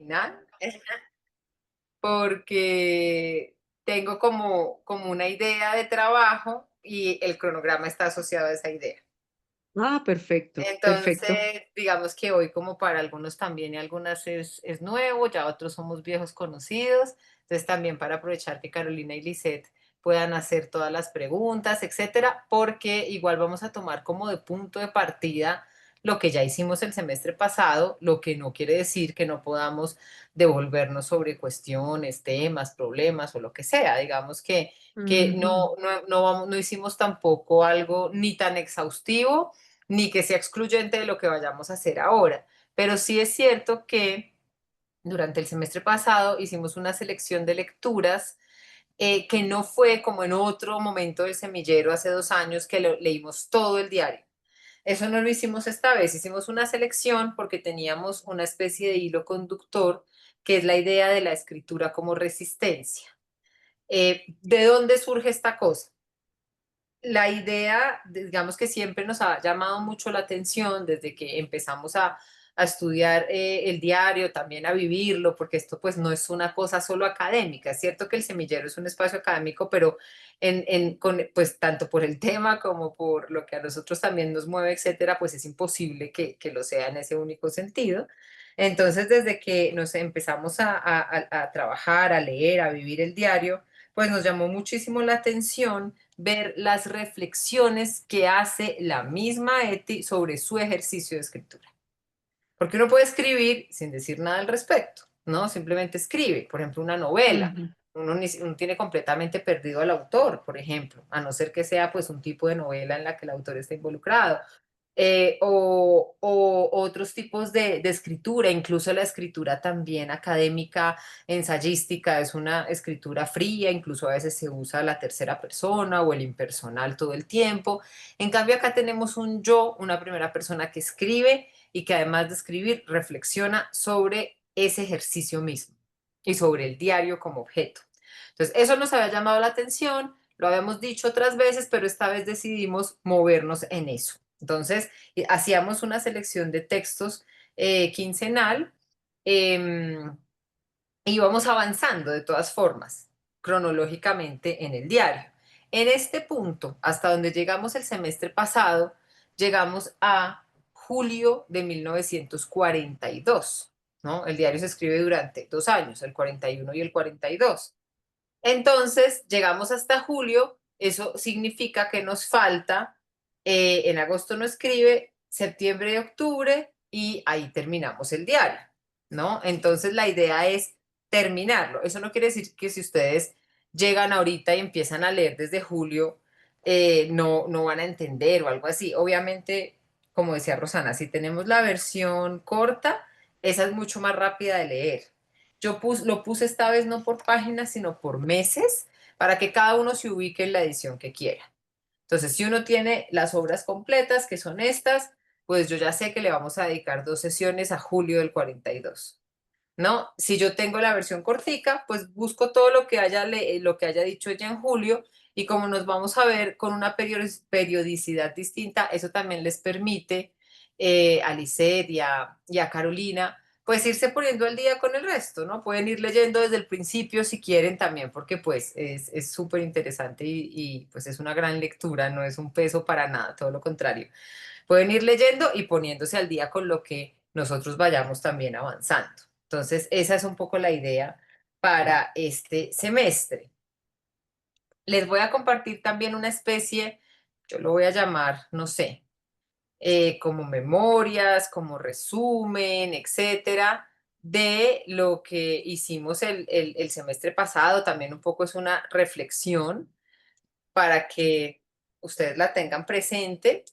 final, porque tengo como una idea de trabajo y el cronograma está asociado a esa idea. Ah, perfecto, perfecto. Entonces, digamos que hoy como para algunos también y algunas es nuevo, ya otros somos viejos conocidos. Entonces también para aprovechar que Carolina y Lisette puedan hacer todas las preguntas, etcétera, porque igual vamos a tomar como de punto de partida lo que ya hicimos el semestre pasado, lo que no quiere decir que no podamos devolvernos sobre cuestiones, temas, problemas o lo que sea. Digamos que Ujú, no hicimos tampoco algo ni tan exhaustivo ni que sea excluyente de lo que vayamos a hacer ahora. Pero sí es cierto que durante el semestre pasado hicimos una selección de lecturas que no fue como en otro momento del semillero hace 2 años que leímos todo el diario. Eso no lo hicimos esta vez, hicimos una selección porque teníamos una especie de hilo conductor que es la idea de la escritura como resistencia. ¿De dónde surge esta cosa? La idea, digamos que siempre nos ha llamado mucho la atención desde que empezamos a estudiar el diario, también a vivirlo, porque esto pues no es una cosa solo académica. Es cierto que el semillero es un espacio académico, pero pues tanto por el tema como por lo que a nosotros también nos mueve, etcétera, pues es imposible que lo sea en ese único sentido. Entonces, desde que nos empezamos a trabajar, a leer, a vivir el diario, pues nos llamó muchísimo la atención ver las reflexiones que hace la misma Eti sobre su ejercicio de escritura. Porque uno puede escribir sin decir nada al respecto, ¿no? Simplemente escribe, por ejemplo, una novela. ujú. Uno tiene completamente perdido al autor, por ejemplo, a no ser que sea pues un tipo de novela en la que el autor está involucrado o otros tipos de escritura, incluso la escritura también académica, ensayística, es una escritura fría, incluso a veces se usa la tercera persona o el impersonal todo el tiempo. En cambio, acá tenemos un yo, una primera persona que escribe y que además de escribir, reflexiona sobre ese ejercicio mismo y sobre el diario como objeto. Entonces, eso nos había llamado la atención, lo habíamos dicho otras veces, pero esta vez decidimos movernos en eso. Entonces, hacíamos una selección de textos quincenal eh, y íbamos avanzando de todas formas, cronológicamente en el diario. En este punto, hasta donde llegamos el semestre pasado, llegamos a julio de 1942, ¿no? El diario se escribe durante 2 años, el 41 y el 42. Entonces, llegamos hasta julio, eso significa que nos falta, en agosto no escribe, septiembre y octubre, y ahí terminamos el diario, ¿no? Entonces, la idea es terminarlo. Eso no quiere decir que si ustedes llegan ahorita y empiezan a leer desde julio, no van a entender o algo así. Obviamente, como decía Rosana, si tenemos la versión corta, esa es mucho más rápida de leer. Lo puse esta vez no por páginas, sino por meses, para que cada uno se ubique en la edición que quiera. Entonces, si uno tiene las obras completas, que son estas, pues yo ya sé que le vamos a dedicar 2 sesiones a julio del 42, ¿no? Si yo tengo la versión cortica, pues busco todo lo que haya dicho ella en julio y como nos vamos a ver con una periodicidad distinta, eso también les permite a Lisette y a Carolina, pues irse poniendo al día con el resto, ¿no? Pueden ir leyendo desde el principio si quieren también, porque pues es súper interesante y pues es una gran lectura, no es un peso para nada, todo lo contrario. Pueden ir leyendo y poniéndose al día con lo que nosotros vayamos también avanzando. Entonces, esa es un poco la idea para este semestre. Les voy a compartir también una especie, yo lo voy a llamar, no sé, como memorias, como resumen, etcétera, de lo que hicimos el semestre pasado. También un poco es una reflexión para que ustedes la tengan presente.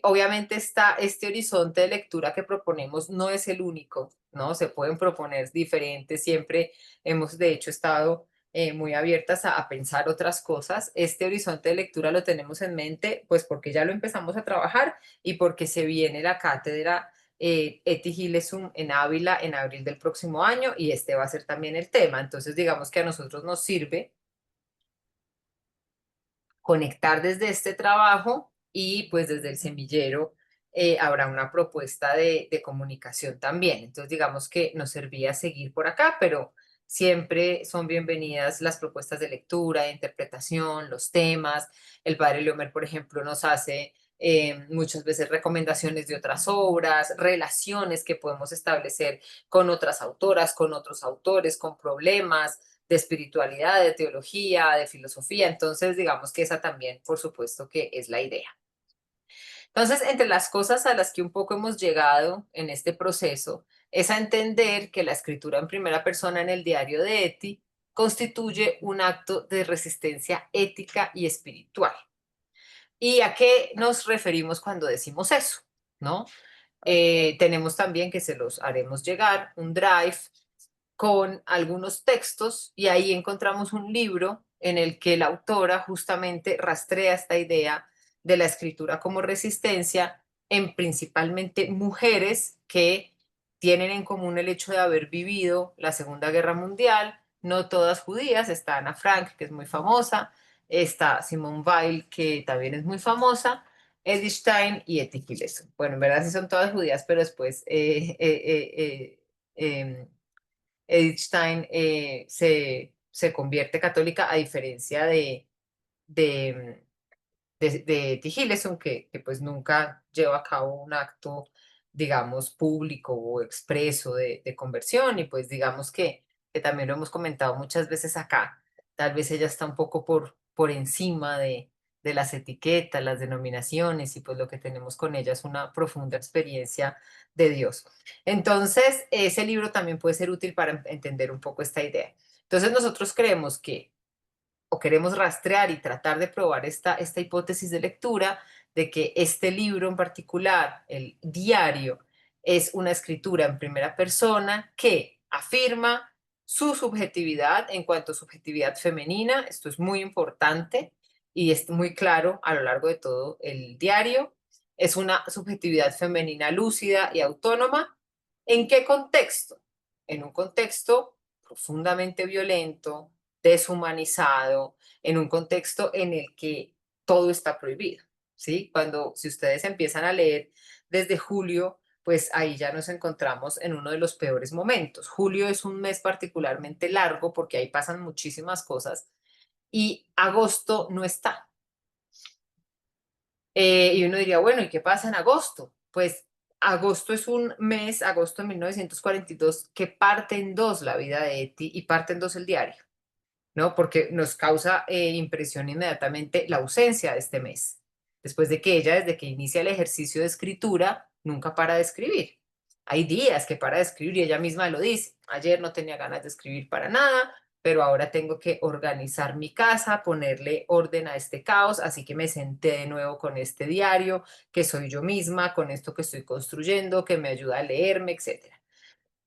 Obviamente este horizonte de lectura que proponemos no es el único, ¿no? Se pueden proponer diferentes, siempre hemos de hecho estado muy abiertas a pensar otras cosas. Este horizonte de lectura lo tenemos en mente, pues porque ya lo empezamos a trabajar y porque se viene la cátedra Eti Gilesum en Ávila en abril del próximo año y este va a ser también el tema. Entonces, digamos que a nosotros nos sirve conectar desde este trabajo y pues desde el semillero habrá una propuesta de comunicación también. Entonces, digamos que nos servía seguir por acá, pero siempre son bienvenidas las propuestas de lectura, de interpretación, los temas. El padre Leomer, por ejemplo, nos hace muchas veces recomendaciones de otras obras, relaciones que podemos establecer con otras autoras, con otros autores, con problemas de espiritualidad, de teología, de filosofía. Entonces, digamos que esa también, por supuesto, que es la idea. Entonces, entre las cosas a las que un poco hemos llegado en este proceso es a entender que la escritura en primera persona en el diario de Eti constituye un acto de resistencia ética y espiritual. ¿Y a qué nos referimos cuando decimos eso? ¿No? Tenemos también que se los haremos llegar, un drive con algunos textos y ahí encontramos un libro en el que la autora justamente rastrea esta idea de la escritura como resistencia en principalmente mujeres que tienen en común el hecho de haber vivido la Segunda Guerra Mundial, no todas judías, está Ana Frank, que es muy famosa, está Simone Weil, que también es muy famosa, Edith Stein y Etty Hillesum. Bueno, en verdad sí son todas judías, pero después Edith Stein se convierte católica a diferencia de, de T. Hillesum, que pues nunca lleva a cabo un acto, digamos, público o expreso de conversión y pues digamos que también lo hemos comentado muchas veces acá, tal vez ella está un poco por encima de las etiquetas, las denominaciones y pues lo que tenemos con ella es una profunda experiencia de Dios. Entonces, ese libro también puede ser útil para entender un poco esta idea. Entonces, nosotros creemos que o queremos rastrear y tratar de probar esta hipótesis de lectura de que este libro en particular, el diario, es una escritura en primera persona que afirma su subjetividad en cuanto a subjetividad femenina. Esto es muy importante y es muy claro a lo largo de todo el diario. Es una subjetividad femenina lúcida y autónoma. ¿En qué contexto? En un contexto profundamente violento, deshumanizado, en un contexto en el que todo está prohibido, ¿sí? Si ustedes empiezan a leer desde julio, pues ahí ya nos encontramos en uno de los peores momentos. Julio es un mes particularmente largo porque ahí pasan muchísimas cosas y agosto no está. Y uno diría, bueno, ¿y qué pasa en agosto? Pues agosto es un mes, agosto de 1942, que parte en dos la vida de Eti y parte en dos el diario. ¿No? Porque nos causa impresión inmediatamente la ausencia de este mes, después de que ella, desde que inicia el ejercicio de escritura, nunca para de escribir. Hay días que para de escribir y ella misma lo dice. Ayer no tenía ganas de escribir para nada, pero ahora tengo que organizar mi casa, ponerle orden a este caos, así que me senté de nuevo con este diario, que soy yo misma, con esto que estoy construyendo, que me ayuda a leerme, etcétera.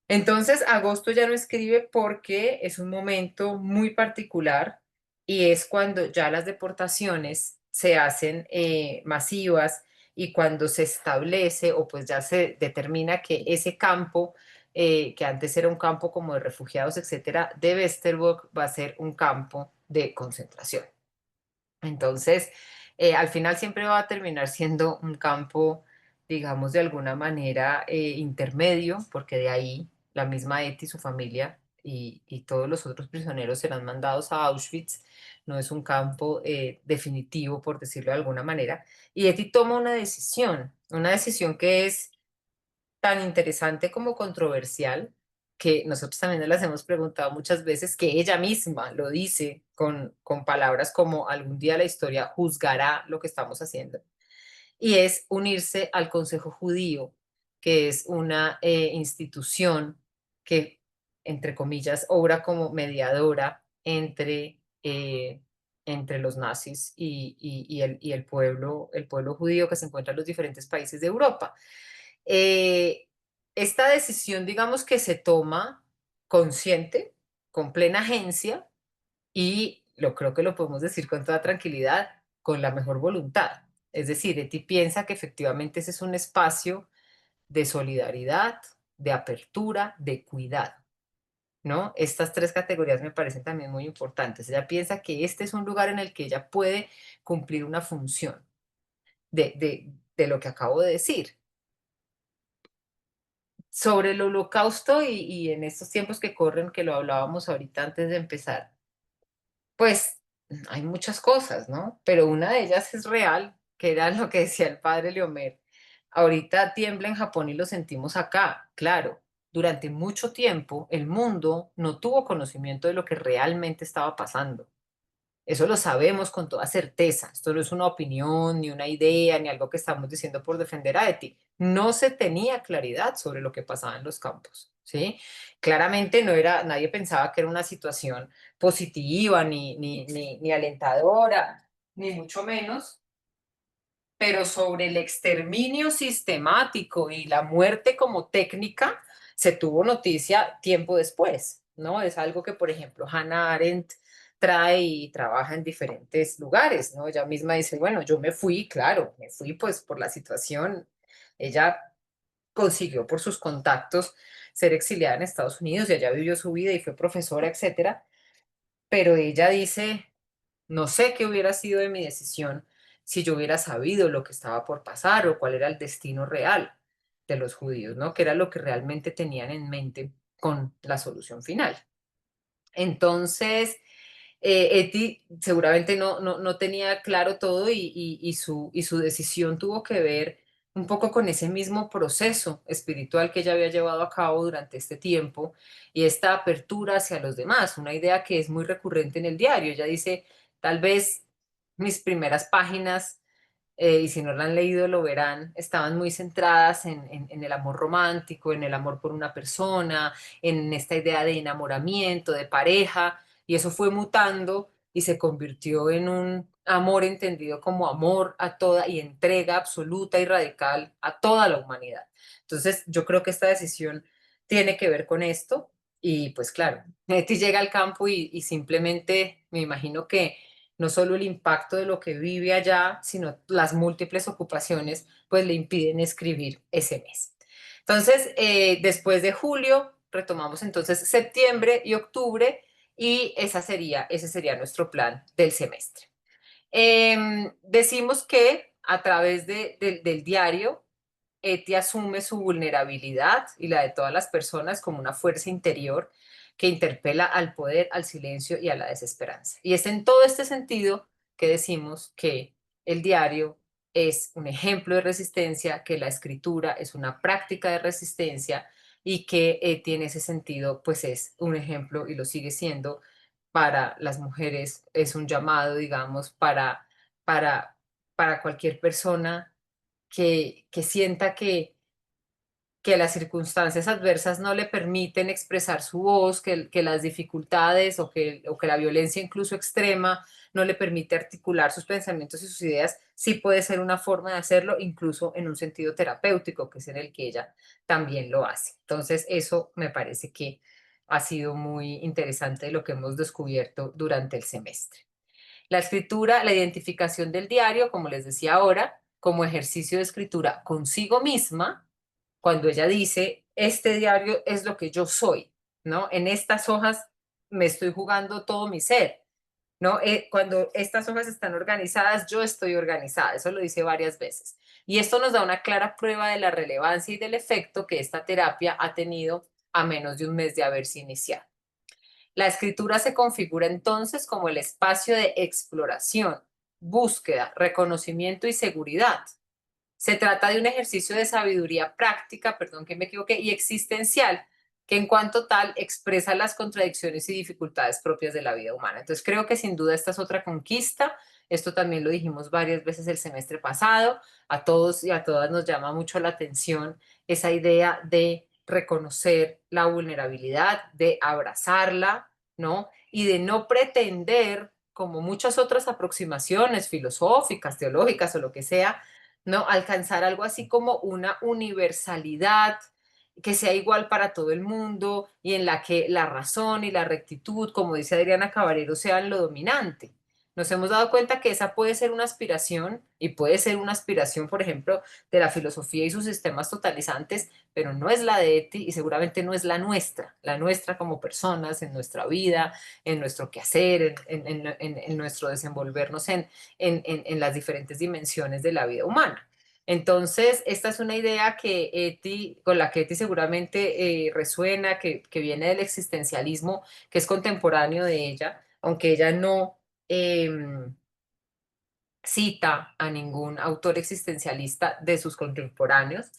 Entonces, agosto ya no escribe porque es un momento muy particular y es cuando ya las deportaciones se hacen masivas y cuando se establece o pues ya se determina que ese campo, que antes era un campo como de refugiados, etcétera, de Westerbork va a ser un campo de concentración. Entonces, al final siempre va a terminar siendo un campo, digamos, de alguna manera intermedio, porque de ahí la misma Eti, su familia y todos los otros prisioneros serán mandados a Auschwitz. No es un campo definitivo, por decirlo de alguna manera. Y Eti toma una decisión que es tan interesante como controversial, que nosotros también nos las hemos preguntado muchas veces, que ella misma lo dice con palabras como algún día la historia juzgará lo que estamos haciendo, y es unirse al Consejo Judío, que es una institución que, entre comillas, obra como mediadora entre los nazis y el pueblo judío que se encuentra en los diferentes países de Europa. Eh, Esta decisión, digamos que se toma consciente, con plena agencia y lo creo que lo podemos decir con toda tranquilidad, con la mejor voluntad. Es decir, Eti piensa que efectivamente ese es un espacio de solidaridad, de apertura, de cuidado, ¿no? Estas tres categorías me parecen también muy importantes. Ella piensa que este es un lugar en el que ella puede cumplir una función de lo que acabo de decir. Sobre el holocausto y en estos tiempos que corren, que lo hablábamos ahorita antes de empezar, pues hay muchas cosas, ¿no? Pero una de ellas es real, que era lo que decía el padre Leomer. Ahorita tiembla en Japón y lo sentimos acá, claro. Durante mucho tiempo el mundo no tuvo conocimiento de lo que realmente estaba pasando. Eso lo sabemos con toda certeza. Esto no es una opinión, ni una idea, ni algo que estamos diciendo por defender a Eti. No se tenía claridad sobre lo que pasaba en los campos, ¿sí? Claramente no era, nadie pensaba que era una situación positiva, ni alentadora, ni mucho menos, pero sobre el exterminio sistemático y la muerte como técnica se tuvo noticia tiempo después, ¿no? Es algo que, por ejemplo, Hannah Arendt trae y trabaja en diferentes lugares, ¿no? Ella misma dice, bueno, yo me fui, claro, me fui pues por la situación. Ella consiguió por sus contactos ser exiliada en Estados Unidos y allá vivió su vida y fue profesora, etcétera, pero ella dice, no sé qué hubiera sido de mi decisión si yo hubiera sabido lo que estaba por pasar o cuál era el destino real de los judíos, ¿no? Que era lo que realmente tenían en mente con la solución final. Entonces, Eti seguramente no tenía claro todo y su decisión tuvo que ver un poco con ese mismo proceso espiritual que ella había llevado a cabo durante este tiempo y esta apertura hacia los demás, una idea que es muy recurrente en el diario. Ella dice, tal vez mis primeras páginas y si no lo han leído lo verán, estaban muy centradas en el amor romántico, en el amor por una persona, en esta idea de enamoramiento, de pareja, y eso fue mutando y se convirtió en un amor entendido como amor a toda y entrega absoluta y radical a toda la humanidad. Entonces, yo creo que esta decisión tiene que ver con esto y pues claro, Neti llega al campo y simplemente me imagino que no solo el impacto de lo que vive allá, sino las múltiples ocupaciones, pues le impiden escribir ese mes. Entonces, después de julio, retomamos entonces septiembre y octubre y ese sería nuestro plan del semestre. Decimos que a través del diario, Eti asume su vulnerabilidad y la de todas las personas como una fuerza interior que interpela al poder, al silencio y a la desesperanza. Y es en todo este sentido que decimos que el diario es un ejemplo de resistencia, que la escritura es una práctica de resistencia y que Eti en ese sentido pues es un ejemplo y lo sigue siendo para las mujeres, es un llamado, digamos, para, para cualquier persona que sienta que las circunstancias adversas no le permiten expresar su voz, que las dificultades o que la violencia incluso extrema no le permite articular sus pensamientos y sus ideas, sí puede ser una forma de hacerlo, incluso en un sentido terapéutico, que es en el que ella también lo hace. Entonces, eso me parece que ha sido muy interesante lo que hemos descubierto durante el semestre. La escritura, la identificación del diario, como les decía ahora, como ejercicio de escritura consigo misma, cuando ella dice, este diario es lo que yo soy, ¿no? En estas hojas me estoy jugando todo mi ser, ¿no? Cuando estas hojas están organizadas, yo estoy organizada, eso lo dice varias veces. Y esto nos da una clara prueba de la relevancia y del efecto que esta terapia ha tenido a menos de un mes de haberse iniciado. La escritura se configura entonces como el espacio de exploración, búsqueda, reconocimiento y seguridad. Se trata de un ejercicio de sabiduría práctica, perdón que me equivoqué, y existencial, que en cuanto tal expresa las contradicciones y dificultades propias de la vida humana. Entonces creo que sin duda esta es otra conquista. Esto también lo dijimos varias veces el semestre pasado. A todos y a todas nos llama mucho la atención esa idea de reconocer la vulnerabilidad, de abrazarla, ¿no? Y de no pretender, como muchas otras aproximaciones filosóficas, teológicas o lo que sea, ¿no? Alcanzar algo así como una universalidad que sea igual para todo el mundo y en la que la razón y la rectitud, como dice Adriana Caballero, sean lo dominante. Nos hemos dado cuenta que esa puede ser una aspiración y puede ser una aspiración, por ejemplo, de la filosofía y sus sistemas totalizantes, pero no es la de Eti y seguramente no es la nuestra como personas, en nuestra vida, en nuestro quehacer, en nuestro desenvolvernos en las diferentes dimensiones de la vida humana. Entonces, esta es una idea con la que Eti seguramente resuena, que viene del existencialismo, que es contemporáneo de ella, aunque ella no em, cita a ningún autor existencialista de sus contemporáneos,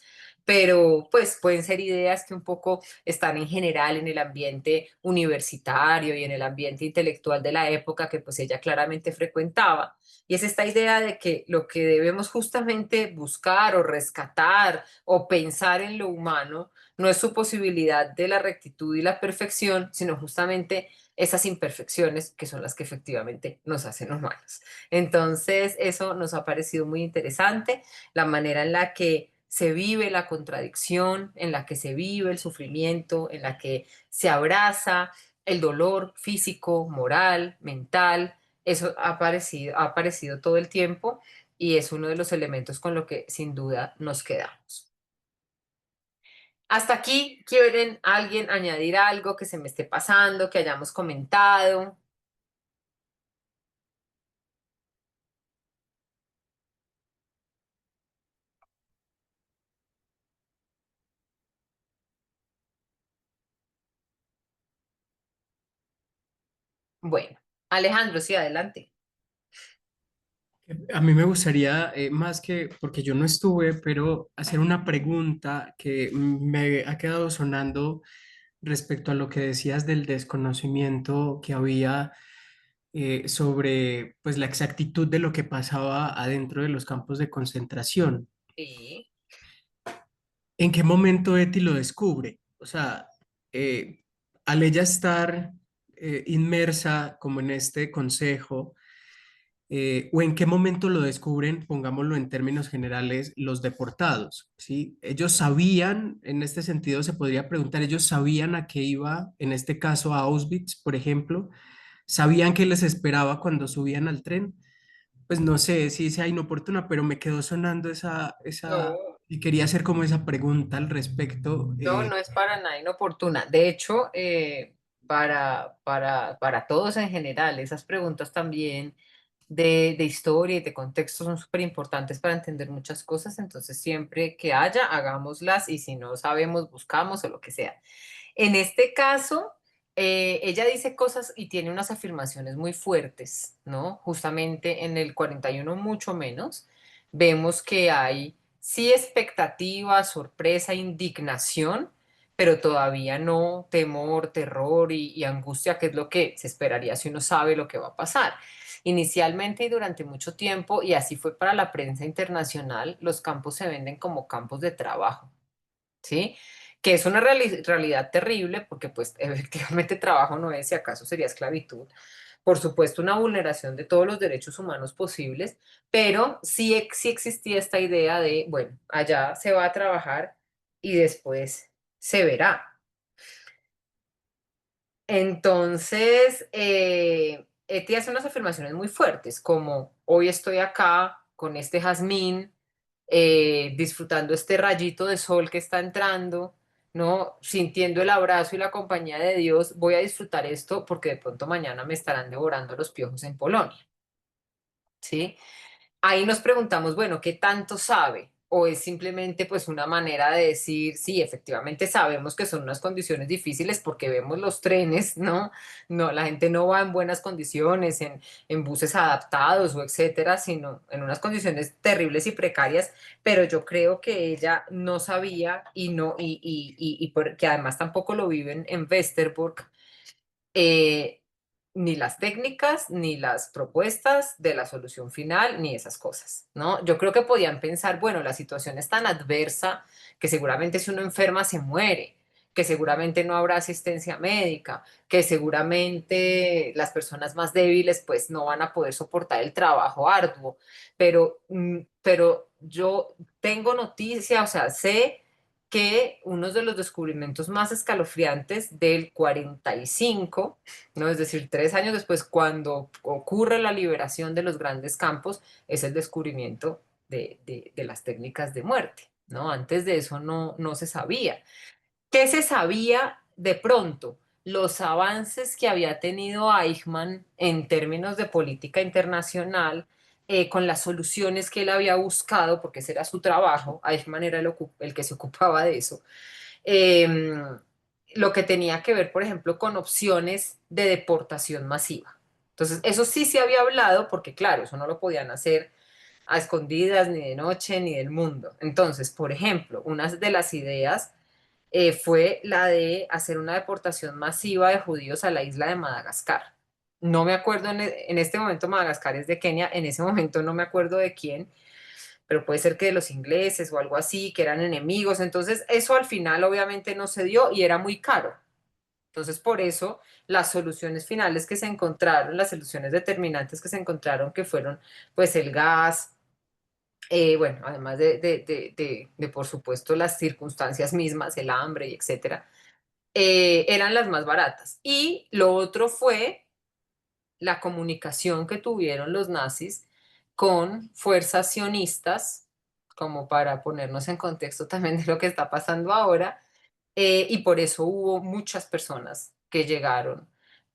pero pues pueden ser ideas que un poco están en general en el ambiente universitario y en el ambiente intelectual de la época que pues ella claramente frecuentaba. Y es esta idea de que lo que debemos justamente buscar o rescatar o pensar en lo humano no es su posibilidad de la rectitud y la perfección, sino justamente esas imperfecciones que son las que efectivamente nos hacen humanos. Entonces, eso nos ha parecido muy interesante, la manera en la que se vive la contradicción, en la que se vive el sufrimiento, en la que se abraza el dolor físico, moral, mental. Eso ha aparecido todo el tiempo y es uno de los elementos con lo que sin duda nos quedamos. Hasta aquí, ¿quieren alguien añadir algo que se me esté pasando, que hayamos comentado? Bueno, Alejandro, sí, adelante. A mí me gustaría, más que, porque yo no estuve, pero hacer una pregunta que me ha quedado sonando respecto a lo que decías del desconocimiento que había sobre pues, la exactitud de lo que pasaba adentro de los campos de concentración. Sí. ¿En qué momento Eti lo descubre? O sea, eh, al ella estar inmersa como en este consejo, o en qué momento lo descubren, pongámoslo en términos generales, los deportados, ¿sí? Ellos sabían, en este sentido se podría preguntar, ellos sabían a qué iba, en este caso a Auschwitz, por ejemplo, sabían qué les esperaba cuando subían al tren. Pues no sé si sea inoportuna, pero me quedó sonando No, y quería hacer como esa pregunta al respecto. no, no es para nada inoportuna. De hecho, para todos en general, esas preguntas también de historia y de contexto son súper importantes para entender muchas cosas. Entonces, siempre que haya, hagámoslas y si no sabemos, buscamos o lo que sea. En este caso, ella dice cosas y tiene unas afirmaciones muy fuertes, ¿no? Justamente en el 41 mucho menos, vemos que hay sí expectativa, sorpresa, indignación, pero todavía no temor, terror y angustia, que es lo que se esperaría si uno sabe lo que va a pasar. Inicialmente y durante mucho tiempo, y así fue para la prensa internacional, los campos se venden como campos de trabajo. ¿Sí? Que es una realidad terrible porque pues efectivamente trabajo no es, si acaso sería esclavitud. Por supuesto, una vulneración de todos los derechos humanos posibles, pero sí, sí existía esta idea de, bueno, allá se va a trabajar y después se verá. Entonces, Eti hace unas afirmaciones muy fuertes, como hoy estoy acá con este jazmín, disfrutando este rayito de sol que está entrando, ¿no? Sintiendo el abrazo y la compañía de Dios, voy a disfrutar esto porque de pronto mañana me estarán devorando los piojos en Polonia, ¿sí? Ahí nos preguntamos, bueno, ¿qué tanto sabe? ¿O es simplemente pues una manera de decir, sí, efectivamente sabemos que son unas condiciones difíciles porque vemos los trenes, ¿no? No, la gente no va en buenas condiciones, en buses adaptados o etcétera, sino en unas condiciones terribles y precarias, pero yo creo que ella no sabía y no, y porque además tampoco lo viven en Westerbork, eh, ni las técnicas, ni las propuestas de la solución final, ni esas cosas, ¿no? Yo creo que podían pensar, bueno, la situación es tan adversa que seguramente si uno enferma se muere, que seguramente no habrá asistencia médica, que seguramente las personas más débiles pues no van a poder soportar el trabajo arduo, pero yo tengo noticia, o sea, sé que uno de los descubrimientos más escalofriantes del 45, ¿no? Es decir, 3 años después, cuando ocurre la liberación de los grandes campos, es el descubrimiento de las técnicas de muerte, ¿no? Antes de eso no se sabía. ¿Qué se sabía de pronto? Los avances que había tenido Eichmann en términos de política internacional, con las soluciones que él había buscado, porque ese era su trabajo, Eichmann era el que se ocupaba de eso, lo que tenía que ver, por ejemplo, con opciones de deportación masiva. Entonces, eso sí se había hablado, porque claro, eso no lo podían hacer a escondidas, ni de noche, ni del mundo. Entonces, por ejemplo, una de las ideas fue la de hacer una deportación masiva de judíos a la isla de Madagascar. No me acuerdo en este momento, Madagascar es de Kenia, en ese momento no me acuerdo de quién, pero puede ser que de los ingleses o algo así, que eran enemigos. Entonces, eso al final obviamente no se dio y era muy caro. Entonces, por eso las soluciones finales que se encontraron, las soluciones determinantes que se encontraron, que fueron pues el gas, bueno, además por supuesto, las circunstancias mismas, el hambre y etcétera, eran las más baratas. Y lo otro fue la comunicación que tuvieron los nazis con fuerzas sionistas, como para ponernos en contexto también de lo que está pasando ahora, y por eso hubo muchas personas que llegaron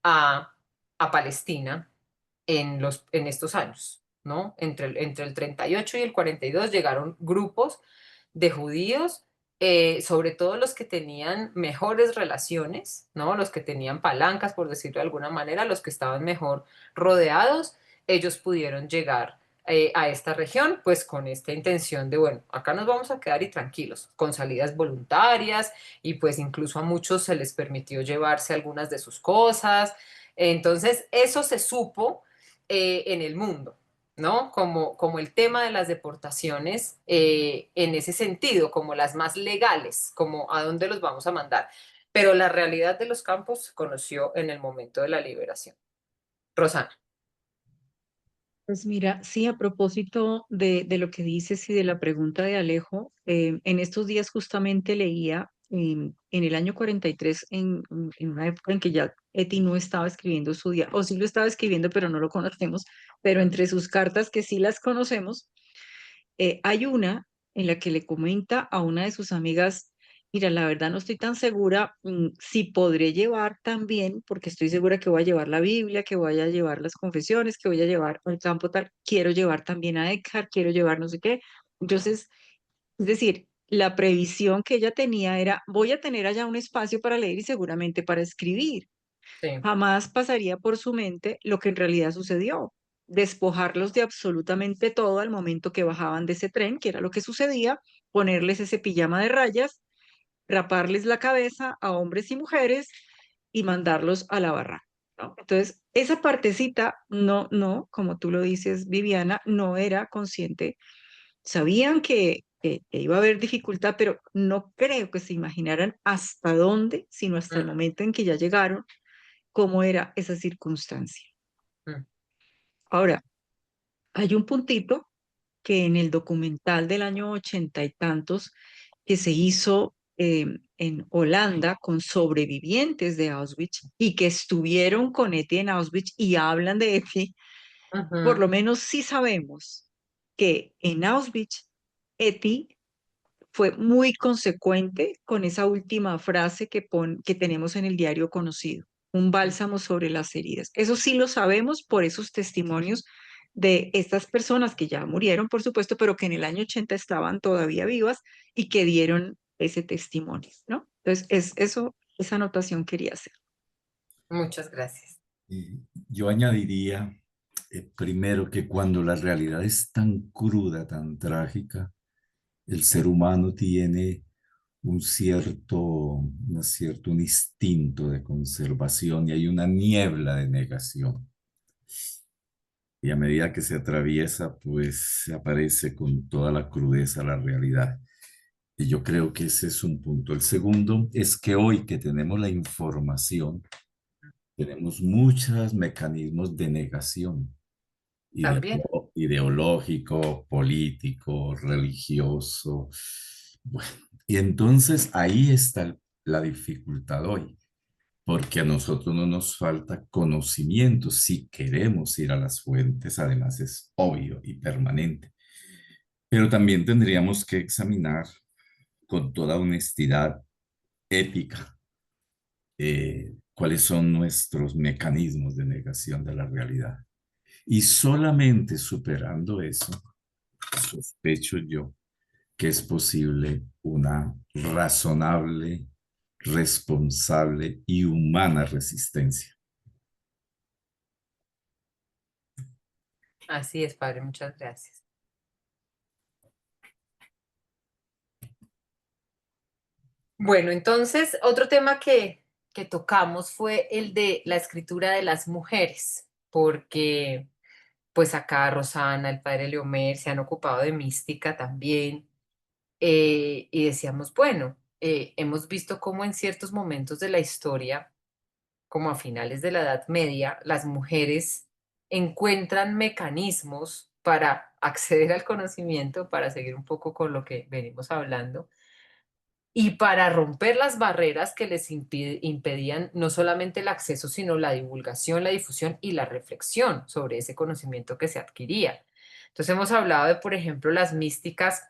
a, a Palestina en estos años, ¿no? Entre el 38 y el 42 llegaron grupos de judíos, sobre todo los que tenían mejores relaciones, ¿no? Los que tenían palancas, por decirlo de alguna manera, los que estaban mejor rodeados, ellos pudieron llegar a esta región, pues con esta intención de, bueno, acá nos vamos a quedar y tranquilos, con salidas voluntarias, y pues incluso a muchos se les permitió llevarse algunas de sus cosas. Entonces, eso se supo en el mundo, ¿no? Como el tema de las deportaciones en ese sentido, como las más legales, como a dónde los vamos a mandar. Pero la realidad de los campos se conoció en el momento de la liberación. Rosana. Pues mira, sí, a propósito de lo que dices y de la pregunta de Alejo, en estos días justamente leía en el año 43, en una época en que ya Eti no estaba escribiendo su diario, o sí lo estaba escribiendo, pero no lo conocemos, pero entre sus cartas que sí las conocemos, hay una en la que le comenta a una de sus amigas, mira, la verdad no estoy tan segura si podré llevar también, porque estoy segura que voy a llevar la Biblia, que voy a llevar las confesiones, que voy a llevar al campo tal, quiero llevar también a Eckhart, quiero llevar no sé qué. Entonces, es decir, la previsión que ella tenía era, voy a tener allá un espacio para leer y seguramente para escribir. Sí. Jamás pasaría por su mente lo que en realidad sucedió, despojarlos de absolutamente todo al momento que bajaban de ese tren, que era lo que sucedía, ponerles ese pijama de rayas, raparles la cabeza a hombres y mujeres y mandarlos a la barra, ¿no? Entonces, esa partecita, no, como tú lo dices, Viviana, no era consciente. Sabían que iba a haber dificultad, pero no creo que se imaginaran hasta dónde, sino hasta el Mm, momento en que ya llegaron cómo era esa circunstancia. mm, Ahora, hay un puntito que en el documental del año ochenta y tantos que se hizo en Holanda con sobrevivientes de Auschwitz y que estuvieron con Eti en Auschwitz y hablan de Eti, por ujú, lo menos sí sabemos que en Auschwitz Eti fue muy consecuente con esa última frase que tenemos en el diario conocido, un bálsamo sobre las heridas. Eso sí lo sabemos por esos testimonios de estas personas que ya murieron, por supuesto, pero que en el año 80 estaban todavía vivas y que dieron ese testimonio, ¿no? Entonces, esa anotación quería hacer. muchas gracias. Yo añadiría primero que cuando la realidad es tan cruda, tan trágica, el ser humano tiene un instinto de conservación y hay una niebla de negación. Y a medida que se atraviesa, pues se aparece con toda la crudeza la realidad. Y yo creo que ese es un punto. El segundo es que hoy que tenemos la información, tenemos muchos mecanismos de negación También. ideológico, político, religioso. Bueno, y entonces ahí está la dificultad hoy, porque a nosotros no nos falta conocimiento si queremos ir a las fuentes, además es obvio y permanente, pero también tendríamos que examinar con toda honestidad ética cuáles son nuestros mecanismos de negación de la realidad. Y solamente superando eso, sospecho yo que es posible una razonable, responsable y humana resistencia. Así es, padre, muchas gracias. Bueno, entonces, otro tema que tocamos fue el de la escritura de las mujeres, porque pues acá Rosana, el padre Leomer se han ocupado de mística también, y decíamos, bueno, hemos visto cómo en ciertos momentos de la historia, como a finales de la Edad Media, las mujeres encuentran mecanismos para acceder al conocimiento, para seguir un poco con lo que venimos hablando, y para romper las barreras que les impedían no solamente el acceso, sino la divulgación, la difusión y la reflexión sobre ese conocimiento que se adquiría. Entonces hemos hablado de, por ejemplo, las místicas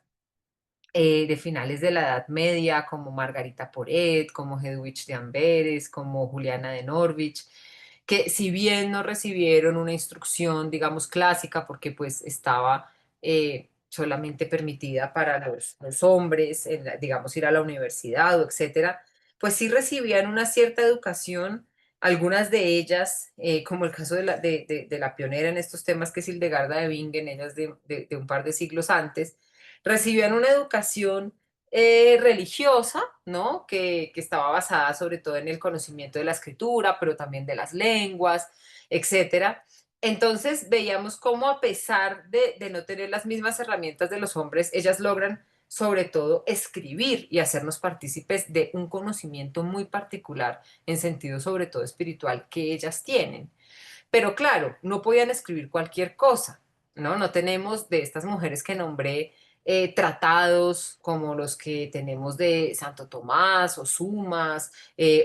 de finales de la Edad Media, como Margarita Poret, como Hedwig de Amberes, como Juliana de Norwich, que si bien no recibieron una instrucción, digamos, clásica, porque pues estaba solamente permitida para los hombres, digamos, ir a la universidad o etcétera, pues sí recibían una cierta educación, algunas de ellas, como el caso de la pionera en estos temas, que es Hildegarda de Bingen, ellas de un par de siglos antes, recibían una educación religiosa, ¿no? Que estaba basada sobre todo en el conocimiento de la escritura, pero también de las lenguas, etcétera. Entonces veíamos cómo a pesar de no tener las mismas herramientas de los hombres, ellas logran sobre todo escribir y hacernos partícipes de un conocimiento muy particular en sentido sobre todo espiritual que ellas tienen. Pero claro, no podían escribir cualquier cosa, ¿no? No tenemos de estas mujeres que nombré tratados como los que tenemos de Santo Tomás o Sumas,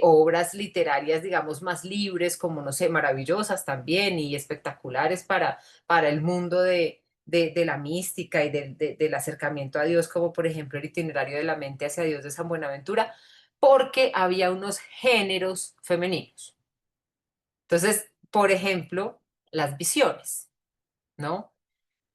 obras literarias, digamos, más libres, como, no sé, maravillosas también y espectaculares para el mundo de la mística y del acercamiento a Dios, como por ejemplo el itinerario de la mente hacia Dios de San Buenaventura, porque había unos géneros femeninos. Entonces, por ejemplo, las visiones, ¿no?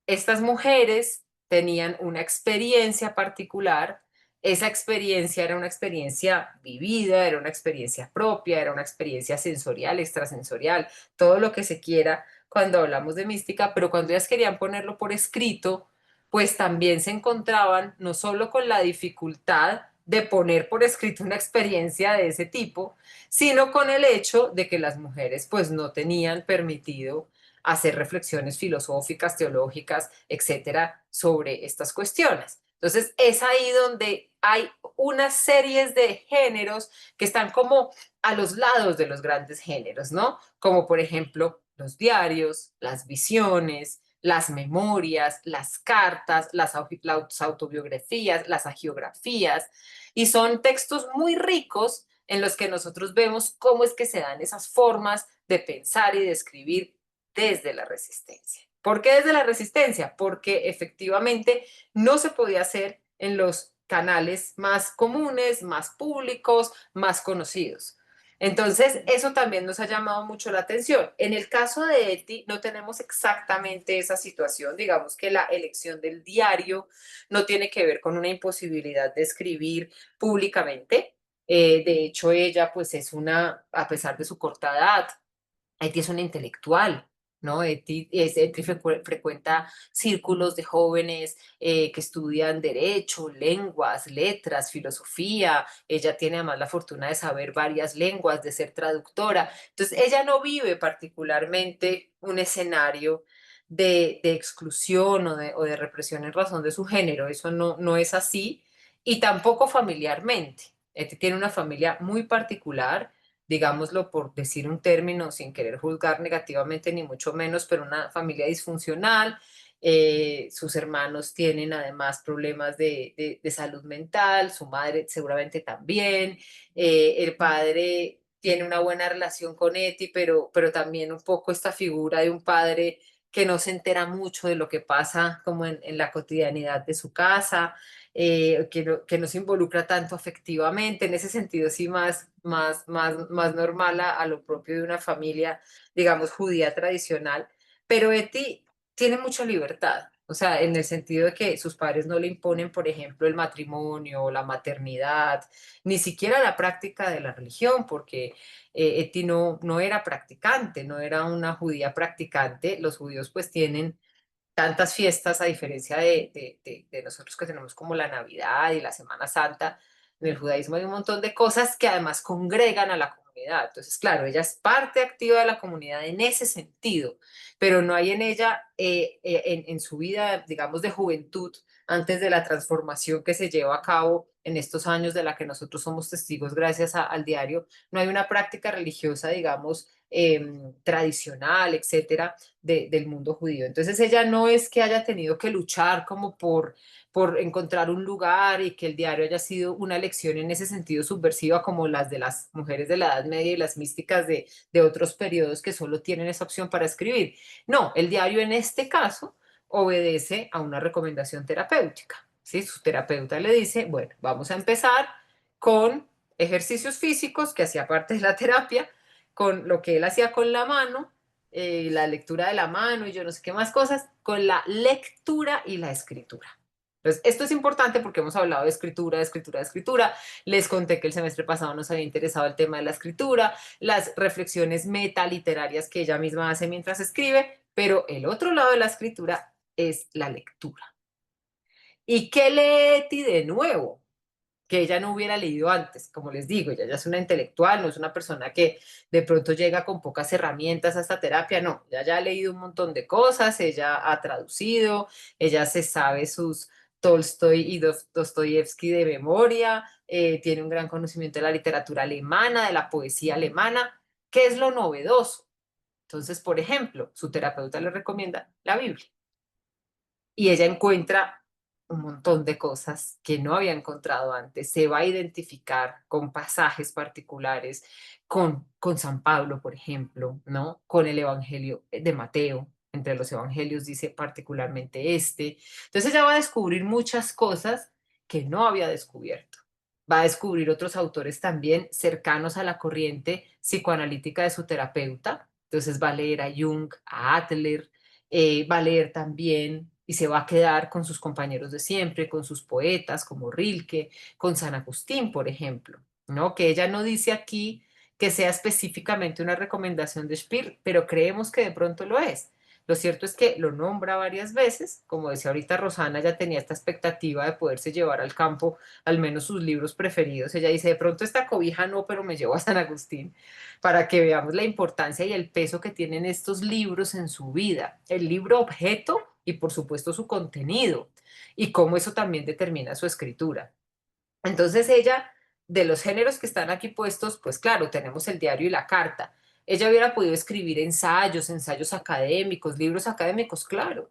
Estas mujeres tenían una experiencia particular, esa experiencia era una experiencia vivida, era una experiencia propia, era una experiencia sensorial, extrasensorial, todo lo que se quiera cuando hablamos de mística, pero cuando ellas querían ponerlo por escrito, pues también se encontraban no solo con la dificultad de poner por escrito una experiencia de ese tipo, sino con el hecho de que las mujeres pues no tenían permitido hacer reflexiones filosóficas, teológicas, etcétera, sobre estas cuestiones. Entonces, es ahí donde hay unas series de géneros que están como a los lados de los grandes géneros, ¿no? Como por ejemplo los diarios, las visiones, las memorias, las cartas, las autobiografías, las agiografías, y son textos muy ricos en los que nosotros vemos cómo es que se dan esas formas de pensar y de escribir desde la resistencia. ¿Por qué desde la resistencia? Porque efectivamente no se podía hacer en los canales más comunes, más públicos, más conocidos. Entonces, eso también nos ha llamado mucho la atención. En el caso de Eti, no tenemos exactamente esa situación. Digamos que la elección del diario no tiene que ver con una imposibilidad de escribir públicamente. De hecho, ella pues es una, a pesar de su corta edad, Eti es una intelectual, ¿no? Eti frecuenta círculos de jóvenes que estudian derecho, lenguas, letras, filosofía. Ella tiene además la fortuna de saber varias lenguas, de ser traductora. Entonces, ella no vive particularmente un escenario de exclusión o de represión en razón de su género. Eso no es así. Y tampoco familiarmente. Eti tiene una familia muy particular, digámoslo por decir un término sin querer juzgar negativamente ni mucho menos, pero una familia disfuncional. Sus hermanos tienen además problemas de salud mental, su madre seguramente también. El padre tiene una buena relación con Eti, pero también un poco esta figura de un padre que no se entera mucho de lo que pasa como en la cotidianidad de su casa, que no se involucra tanto afectivamente, en ese sentido sí más normal a lo propio de una familia, digamos, judía tradicional, pero Eti tiene mucha libertad, o sea, en el sentido de que sus padres no le imponen, por ejemplo, el matrimonio, la maternidad, ni siquiera la práctica de la religión, porque Eti no era practicante, no era una judía practicante. Los judíos pues tienen tantas fiestas, a diferencia de nosotros que tenemos como la Navidad y la Semana Santa. En el judaísmo hay un montón de cosas que además congregan a la comunidad. Entonces, claro, ella es parte activa de la comunidad en ese sentido, pero no hay en ella, en su vida, digamos, de juventud, antes de la transformación que se lleva a cabo en estos años de la que nosotros somos testigos gracias al diario, no hay una práctica religiosa, digamos, tradicional, etcétera, del mundo judío. Entonces ella no es que haya tenido que luchar como por encontrar un lugar y que el diario haya sido una lección en ese sentido subversiva como las de las mujeres de la Edad Media y las místicas de otros periodos que solo tienen esa opción para escribir. No, el diario en este caso obedece a una recomendación terapéutica. ¿Sí? Su terapeuta le dice, bueno, vamos a empezar con ejercicios físicos que hacía parte de la terapia, con lo que él hacía con la mano, la lectura de la mano y yo no sé qué más cosas, con la lectura y la escritura. Entonces, esto es importante porque hemos hablado de escritura, de escritura, de escritura. Les conté que el semestre pasado nos había interesado el tema de la escritura, las reflexiones metaliterarias que ella misma hace mientras escribe, pero el otro lado de la escritura es la lectura. ¿Y qué lee Eti de nuevo? Que ella no hubiera leído antes. Como les digo, ella ya es una intelectual, no es una persona que de pronto llega con pocas herramientas a esta terapia, no, ella ya ha leído un montón de cosas, ella ha traducido, ella se sabe sus Tolstoy y Dostoyevsky de memoria, tiene un gran conocimiento de la literatura alemana, de la poesía alemana. ¿Qué es lo novedoso? Entonces, por ejemplo, su terapeuta le recomienda la Biblia y ella encuentra un montón de cosas que no había encontrado antes. Se va a identificar con pasajes particulares, con San Pablo, por ejemplo, ¿no? Con el Evangelio de Mateo. Entre los evangelios dice particularmente este. Entonces ella va a descubrir muchas cosas que no había descubierto. Va a descubrir otros autores también cercanos a la corriente psicoanalítica de su terapeuta. Entonces va a leer a Jung, a Adler, va a leer también y se va a quedar con sus compañeros de siempre, con sus poetas como Rilke, con San Agustín, por ejemplo, ¿no? Que ella no dice aquí que sea específicamente una recomendación de Speer, pero creemos que de pronto lo es. Lo cierto es que lo nombra varias veces, como decía ahorita Rosana, ya tenía esta expectativa de poderse llevar al campo al menos sus libros preferidos. Ella dice, de pronto esta cobija no, pero me llevo a San Agustín, para que veamos la importancia y el peso que tienen estos libros en su vida. El libro objeto y por supuesto su contenido y cómo eso también determina su escritura. Entonces ella, de los géneros que están aquí puestos, pues claro, tenemos el diario y la carta. Ella hubiera podido escribir ensayos, ensayos académicos, libros académicos, claro.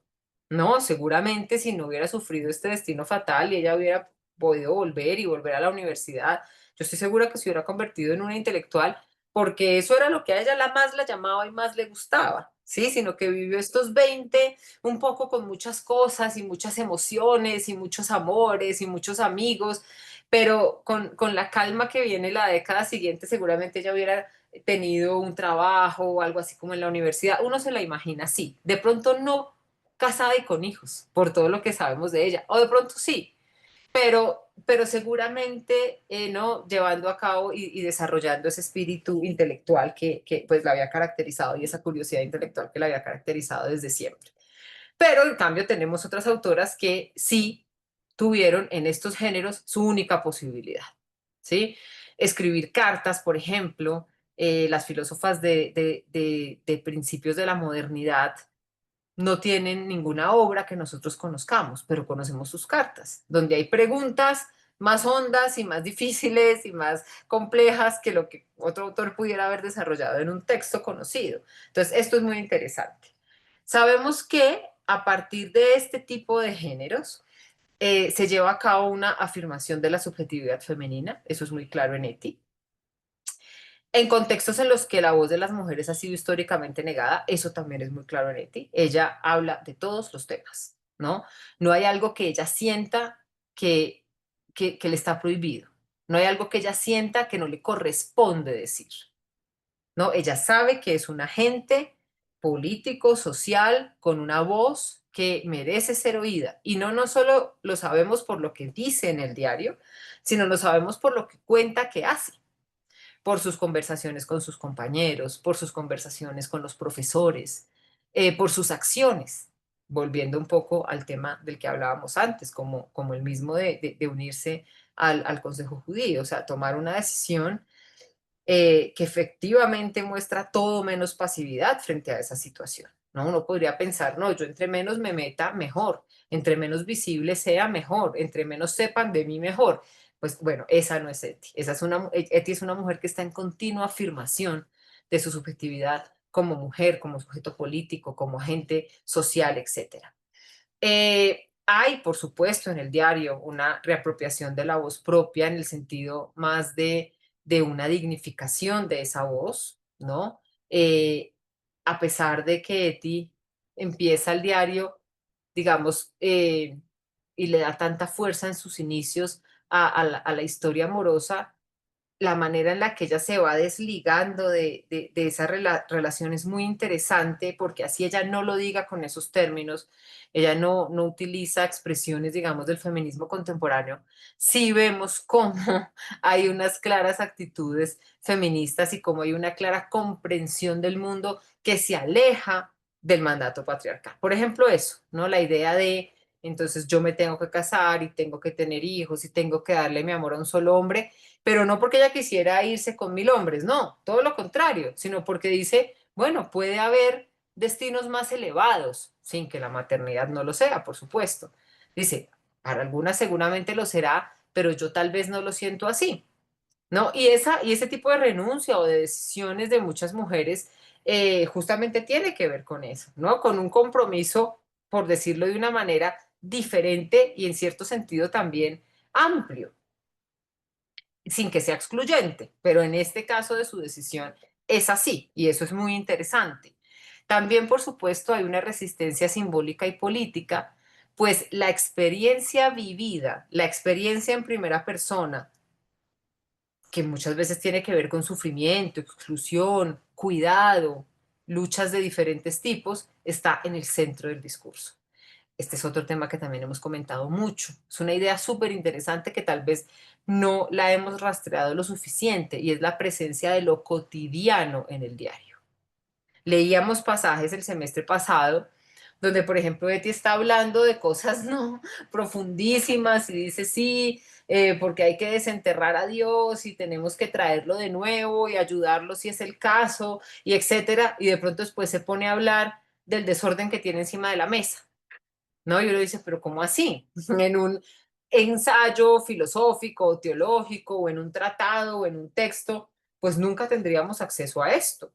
No, seguramente si no hubiera sufrido este destino fatal y ella hubiera podido volver y volver a la universidad, yo estoy segura que se hubiera convertido en una intelectual porque eso era lo que a ella la más la llamaba y más le gustaba, ¿sí? Sino que vivió estos 20 un poco con muchas cosas y muchas emociones y muchos amores y muchos amigos, pero con la calma que viene la década siguiente seguramente ella hubiera tenido un trabajo o algo así como en la universidad. Uno se la imagina así, de pronto no casada y con hijos, por todo lo que sabemos de ella, o de pronto sí, pero seguramente no llevando a cabo y desarrollando ese espíritu intelectual que pues la había caracterizado y esa curiosidad intelectual que la había caracterizado desde siempre. Pero en cambio tenemos otras autoras que sí tuvieron en estos géneros su única posibilidad, ¿sí? Escribir cartas, por ejemplo, las filósofas de principios de la modernidad no tienen ninguna obra que nosotros conozcamos, pero conocemos sus cartas, donde hay preguntas más hondas y más difíciles y más complejas que lo que otro autor pudiera haber desarrollado en un texto conocido. Entonces, esto es muy interesante. Sabemos que a partir de este tipo de géneros se lleva a cabo una afirmación de la subjetividad femenina, eso es muy claro en Eti. En contextos en los que la voz de las mujeres ha sido históricamente negada, eso también es muy claro en Eti. Ella habla de todos los temas, ¿no? No hay algo que ella sienta que le está prohibido. No hay algo que ella sienta que no le corresponde decir, ¿no? Ella sabe que es un agente político, social, con una voz que merece ser oída. Y no solo lo sabemos por lo que dice en el diario, sino lo sabemos por lo que cuenta que hace, por sus conversaciones con sus compañeros, por sus conversaciones con los profesores, por sus acciones, volviendo un poco al tema del que hablábamos antes, como el mismo de unirse al Consejo Judío, o sea, tomar una decisión que efectivamente muestra todo menos pasividad frente a esa situación, ¿no? Uno podría pensar, no, yo entre menos me meta, mejor, entre menos visible sea, mejor, entre menos sepan de mí, mejor. Pues bueno, esa no es Eti. Eti es una mujer que está en continua afirmación de su subjetividad como mujer, como sujeto político, como agente social, etcétera. Hay, por supuesto, en el diario una reapropiación de la voz propia en el sentido más de una dignificación de esa voz, ¿no? Eh, a pesar de que Eti empieza el diario, digamos, y le da tanta fuerza en sus inicios a la historia amorosa, la manera en la que ella se va desligando de esa relación es muy interesante porque así ella no lo diga con esos términos, ella no utiliza expresiones, digamos, del feminismo contemporáneo, sí vemos cómo hay unas claras actitudes feministas y cómo hay una clara comprensión del mundo que se aleja del mandato patriarcal. Por ejemplo, eso, ¿no? La idea de, entonces yo me tengo que casar y tengo que tener hijos y tengo que darle mi amor a un solo hombre, pero no porque ella quisiera irse con 1000 hombres, no, todo lo contrario, sino porque dice, bueno, puede haber destinos más elevados, sin que la maternidad no lo sea, por supuesto. Dice, para algunas seguramente lo será, pero yo tal vez no lo siento así, ¿no? Y ese tipo de renuncia o de decisiones de muchas mujeres justamente tiene que ver con eso, ¿no? Con un compromiso, por decirlo de una manera diferente y en cierto sentido también amplio, sin que sea excluyente, pero en este caso de su decisión es así y eso es muy interesante. También, por supuesto, hay una resistencia simbólica y política, pues la experiencia vivida, la experiencia en primera persona, que muchas veces tiene que ver con sufrimiento, exclusión, cuidado, luchas de diferentes tipos, está en el centro del discurso. Este es otro tema que también hemos comentado mucho. Es una idea súper interesante que tal vez no la hemos rastreado lo suficiente y es la presencia de lo cotidiano en el diario. Leíamos pasajes el semestre pasado donde, por ejemplo, Betty está hablando de cosas no profundísimas y dice, sí, porque hay que desenterrar a Dios y tenemos que traerlo de nuevo y ayudarlo si es el caso, y etcétera, y de pronto después se pone a hablar del desorden que tiene encima de la mesa, ¿no? Y uno dice, pero ¿cómo así? En un ensayo filosófico o teológico o en un tratado o en un texto, pues nunca tendríamos acceso a esto,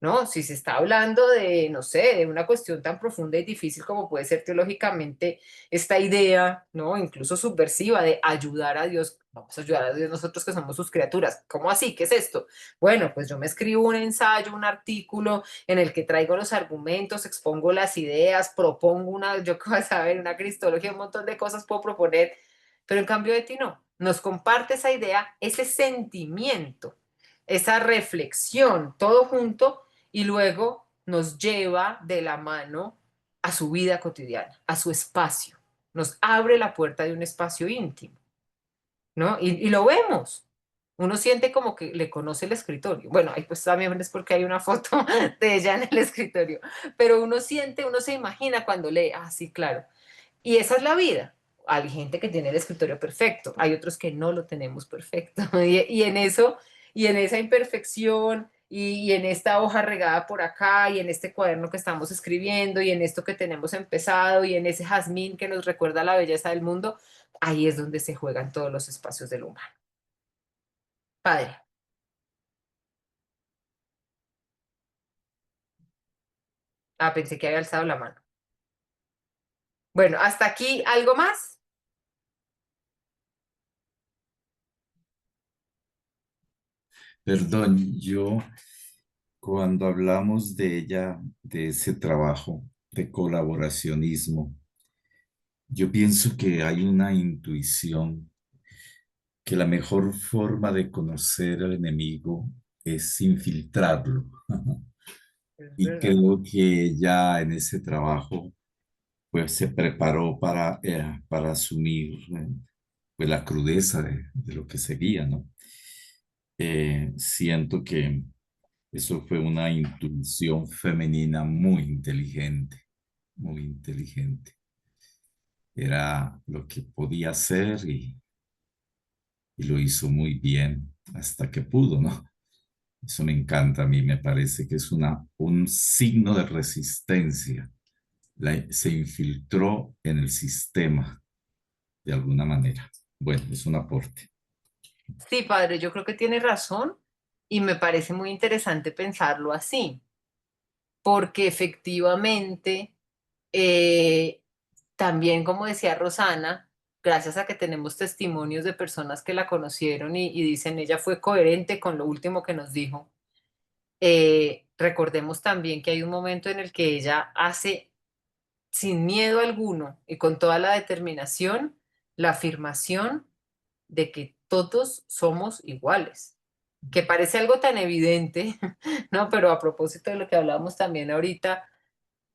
¿no? Si se está hablando de, no sé, de una cuestión tan profunda y difícil como puede ser teológicamente esta idea, ¿no? Incluso subversiva de ayudar a Dios, vamos a ayudar a Dios nosotros que somos sus criaturas. ¿Cómo así? ¿Qué es esto? Bueno, pues yo me escribo un ensayo, un artículo en el que traigo los argumentos, expongo las ideas, propongo una, yo qué vas a saber, una cristología, un montón de cosas puedo proponer, pero en cambio de ti no. Nos comparte esa idea, ese sentimiento, esa reflexión, todo junto y luego nos lleva de la mano a su vida cotidiana, a su espacio. Nos abre la puerta de un espacio íntimo, ¿no? Y lo vemos. Uno siente como que le conoce el escritorio. Bueno, ahí pues también es porque hay una foto de ella en el escritorio, pero uno siente, uno se imagina cuando lee, ah, sí, claro. Y esa es la vida. Hay gente que tiene el escritorio perfecto, hay otros que no lo tenemos perfecto. Y en eso, y en esa imperfección, y en esta hoja regada por acá, y en este cuaderno que estamos escribiendo, y en esto que tenemos empezado, y en ese jazmín que nos recuerda la belleza del mundo, ahí es donde se juegan todos los espacios del humano. Padre. Ah, pensé que había alzado la mano. Bueno, hasta aquí, ¿algo más? Perdón, yo cuando hablamos de ella, de ese trabajo de colaboracionismo, yo pienso que hay una intuición que la mejor forma de conocer al enemigo es infiltrarlo. Es y verdad. creo que ya en ese trabajo pues se preparó para asumir pues la crudeza de lo que seguía, ¿no? Siento que eso fue una intuición femenina muy inteligente, muy inteligente. Era lo que podía hacer y lo hizo muy bien hasta que pudo, ¿no? Eso me encanta a mí, me parece que es un signo de resistencia. Se infiltró en el sistema de alguna manera. Bueno, es un aporte. Sí, padre, yo creo que tiene razón y me parece muy interesante pensarlo así, porque efectivamente, eh, también como decía Rosana, gracias a que tenemos testimonios de personas que la conocieron y dicen ella fue coherente con lo último que nos dijo. Recordemos también que hay un momento en el que ella hace sin miedo alguno y con toda la determinación la afirmación de que todos somos iguales, que parece algo tan evidente, ¿no? Pero a propósito de lo que hablábamos también ahorita,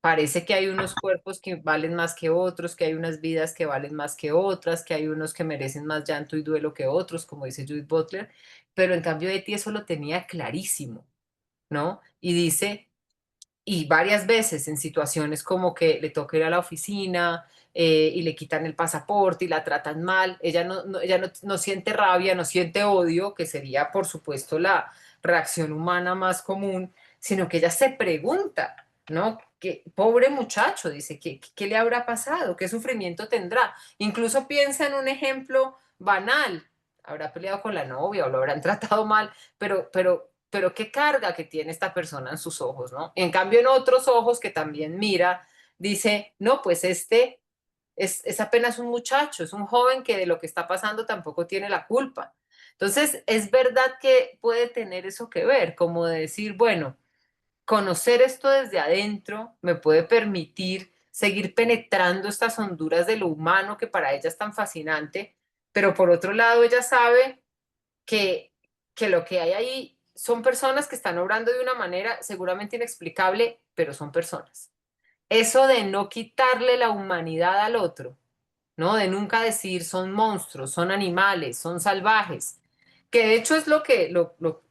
parece que hay unos cuerpos que valen más que otros, que hay unas vidas que valen más que otras, que hay unos que merecen más llanto y duelo que otros, como dice Judith Butler, pero en cambio Etty eso lo tenía clarísimo, ¿no? Y dice, y varias veces en situaciones como que le toca ir a la oficina y le quitan el pasaporte y la tratan mal, ella no siente rabia, no siente odio, que sería por supuesto la reacción humana más común, sino que ella se pregunta, ¿no? Que, pobre muchacho, dice, ¿qué le habrá pasado? ¿Qué sufrimiento tendrá? Incluso piensa en un ejemplo banal, habrá peleado con la novia o lo habrán tratado mal, pero qué carga que tiene esta persona en sus ojos, ¿no? En cambio, en otros ojos que también mira, dice, no, pues este es apenas un muchacho, es un joven que de lo que está pasando tampoco tiene la culpa. Entonces, es verdad que puede tener eso que ver, como de decir, bueno, conocer esto desde adentro me puede permitir seguir penetrando estas honduras de lo humano que para ella es tan fascinante, pero por otro lado, ella sabe que, que lo que hay ahí son personas que están obrando de una manera seguramente inexplicable, pero son personas. Eso de no quitarle la humanidad al otro, ¿no? De nunca decir son monstruos, son animales, son salvajes, que de hecho es lo que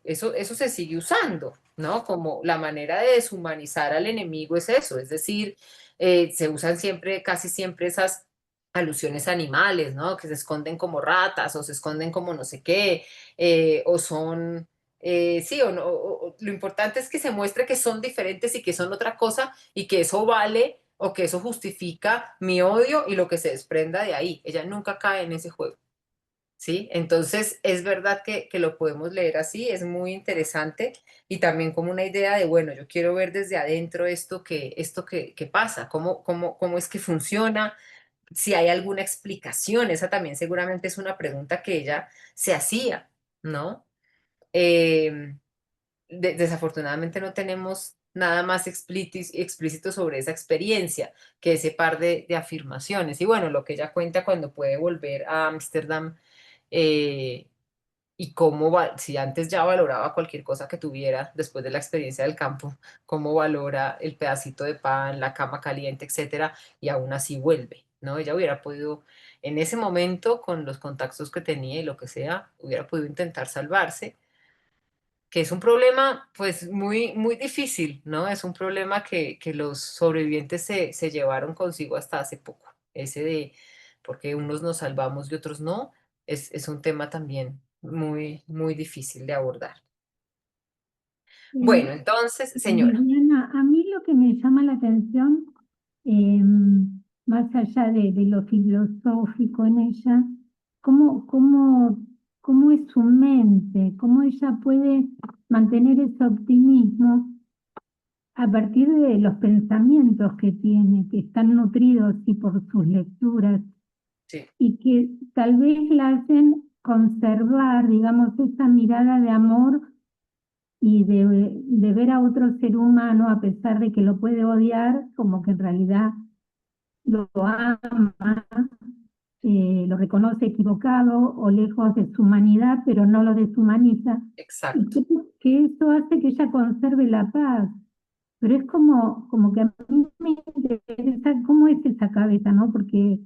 eso se sigue usando, ¿no? Como la manera de deshumanizar al enemigo es eso, es decir, se usan siempre, casi siempre esas alusiones a animales, ¿no? Que se esconden como ratas o se esconden como no sé qué, o son, sí, o no, lo importante es que se muestre que son diferentes y que son otra cosa y que eso vale o que eso justifica mi odio y lo que se desprenda de ahí. Ella nunca cae en ese juego, ¿sí? Entonces, es verdad que lo podemos leer así, es muy interesante y también como una idea de, bueno, yo quiero ver desde adentro esto que pasa, cómo es que funciona, si hay alguna explicación, esa también seguramente es una pregunta que ella se hacía, ¿no? Eh, Desafortunadamente no tenemos nada más explícito sobre esa experiencia que ese par de afirmaciones. Y bueno, lo que ella cuenta cuando puede volver a Ámsterdam eh, y cómo, si antes ya valoraba cualquier cosa que tuviera después de la experiencia del campo, cómo valora el pedacito de pan, la cama caliente, etcétera, y aún así vuelve, ¿no? Ella hubiera podido, en ese momento, con los contactos que tenía y lo que sea, hubiera podido intentar salvarse, que es un problema pues muy difícil, ¿no? Es un problema que los sobrevivientes se llevaron consigo hasta hace poco. Ese de porque unos nos salvamos y otros no, es un tema también muy difícil de abordar. Bueno, Eh, entonces, señora. Viviana, a mí lo que me llama la atención, más allá de lo filosófico en ella, cómo es su mente, cómo ella puede mantener ese optimismo a partir de los pensamientos que tiene, que están nutridos y por sus lecturas, Sí, y que tal vez la hacen conservar, digamos, esa mirada de amor y de ver a otro ser humano, a pesar de que lo puede odiar, como que en realidad lo ama, lo reconoce equivocado o lejos de su humanidad, pero no lo deshumaniza. Y exacto. creo que eso hace que ella conserve la paz. pero es como que a mí me interesa cómo es esa cabeza, ¿no? Porque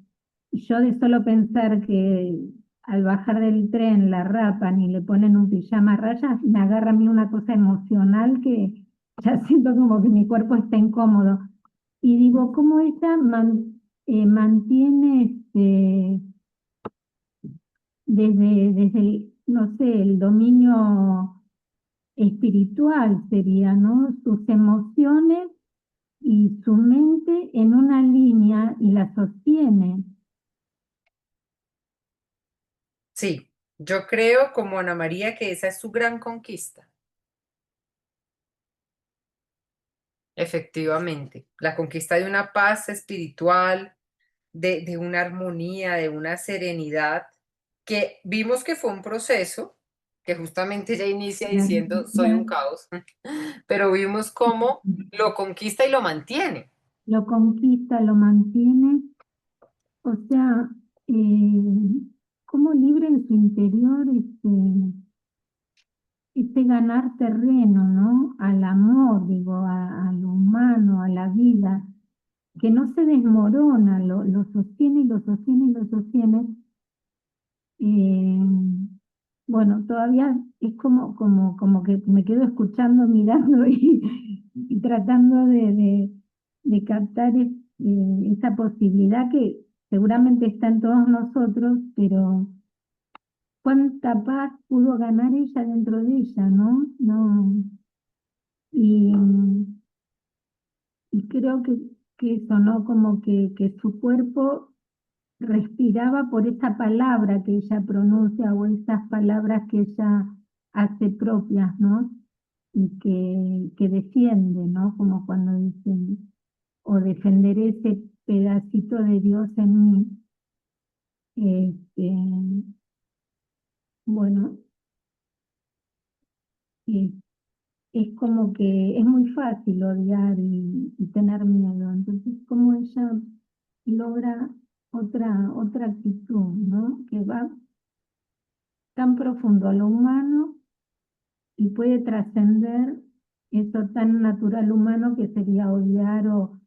yo de solo pensar que al bajar del tren la rapan y le ponen un pijama a rayas, me agarra a mí una cosa emocional que ya siento como que mi cuerpo está incómodo. Y digo, ¿cómo ella mantiene desde, no sé, el dominio espiritual sería, ¿no? Sus emociones y su mente en una línea y la sostiene. Sí, yo creo como Ana María que esa es su gran conquista. Efectivamente, la conquista de una paz espiritual, de una armonía, de una serenidad, que vimos que fue un proceso, que justamente ella inicia diciendo, soy un caos, pero vimos cómo lo conquista y lo mantiene. Lo conquista, lo mantiene, o sea, como libre en su interior ganar terreno, ¿no? Al amor, digo, a lo humano, a la vida, que no se desmorona, lo sostiene y lo sostiene y lo sostiene. Eh, bueno, todavía es como que me quedo escuchando, mirando y tratando de captar esa posibilidad que seguramente está en todos nosotros, pero cuánta paz pudo ganar ella dentro de ella, ¿no? No, y, y creo que eso, ¿no? Como que su cuerpo respiraba por esa palabra que ella pronuncia o esas palabras que ella hace propias, ¿no? Y que defiende, ¿no? Como cuando dicen, o defenderé ese pedacito de Dios en mí. Este, bueno, eh, es como que es muy fácil odiar y tener miedo. Entonces, como ella logra otra actitud, ¿no? Que va tan profundo a lo humano y puede trascender eso tan natural humano que sería odiar o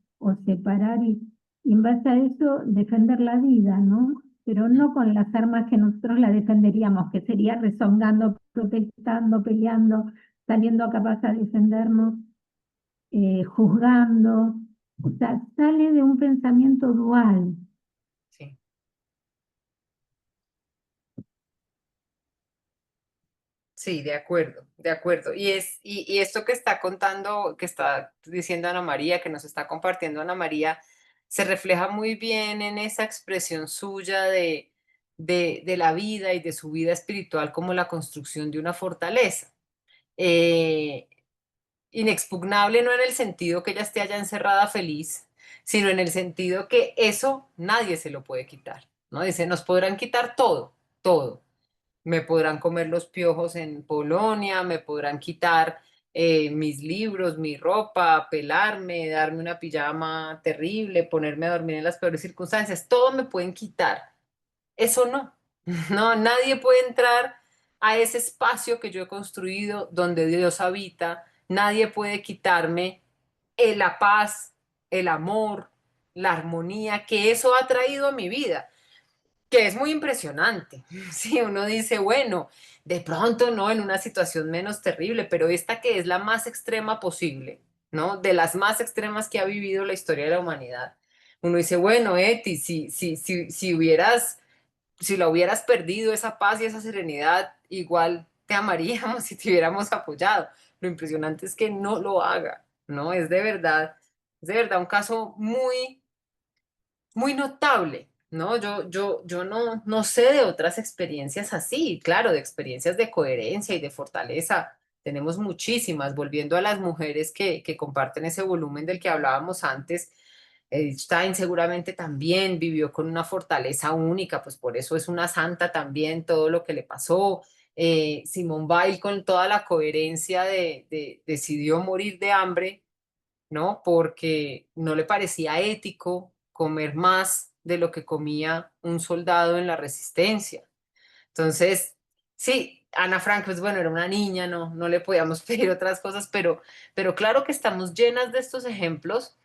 separar y en base a eso defender la vida, ¿no? Pero no con las armas que nosotros la defenderíamos, que sería rezongando, protestando, peleando, saliendo capaz a defendernos, juzgando. O sea, sale de un pensamiento dual. Sí. Sí, de acuerdo, de acuerdo. Y esto que está contando, que está diciendo Ana María, que nos está compartiendo Ana María, se refleja muy bien en esa expresión suya de la vida y de su vida espiritual como la construcción de una fortaleza. Eh, Inexpugnable no en el sentido que ella esté allá encerrada feliz, sino en el sentido que eso nadie se lo puede quitar, ¿no? Dice, nos podrán quitar todo, todo. Me podrán comer los piojos en Polonia, me podrán quitar mis libros, mi ropa, pelarme, darme una pijama terrible, ponerme a dormir en las peores circunstancias, todo me pueden quitar. Eso no, no, nadie puede entrar a ese espacio que yo he construido donde Dios habita, nadie puede quitarme la paz, el amor, la armonía que eso ha traído a mi vida, que es muy impresionante. Si uno dice, bueno, de pronto no en una situación menos terrible, pero esta que es la más extrema posible, ¿no? De las más extremas que ha vivido la historia de la humanidad. Uno dice, bueno, Eti, si la hubieras perdido esa paz y esa serenidad, igual te amaríamos si te hubiéramos apoyado. Lo impresionante es que no lo haga, ¿no? Es de verdad un caso muy muy notable, ¿no? Yo no sé de otras experiencias así, claro, de experiencias de coherencia y de fortaleza. Tenemos muchísimas, volviendo a las mujeres que comparten ese volumen del que hablábamos antes. Edith Stein seguramente también vivió con una fortaleza única, pues por eso es una santa también, todo lo que le pasó. Simone Weil con toda la coherencia decidió morir de hambre, ¿no? Porque no le parecía ético comer más de lo que comía un soldado en la resistencia. Entonces, sí, Ana Frank, pues bueno, era una niña, no le podíamos pedir otras cosas, pero claro que estamos llenas de estos ejemplos,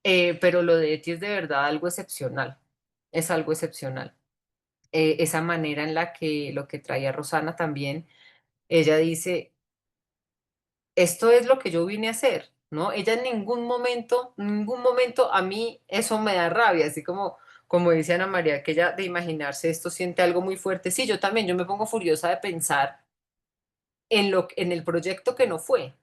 pero lo de Eti es de verdad algo excepcional, es algo excepcional. Esa manera en la que lo que traía Rosana también, ella dice, esto es lo que yo vine a hacer, ¿no? Ella en ningún momento a mí eso me da rabia, así como dice Ana María, que ella de imaginarse esto siente algo muy fuerte. Sí, yo también, yo me pongo furiosa de pensar en el proyecto que no fue,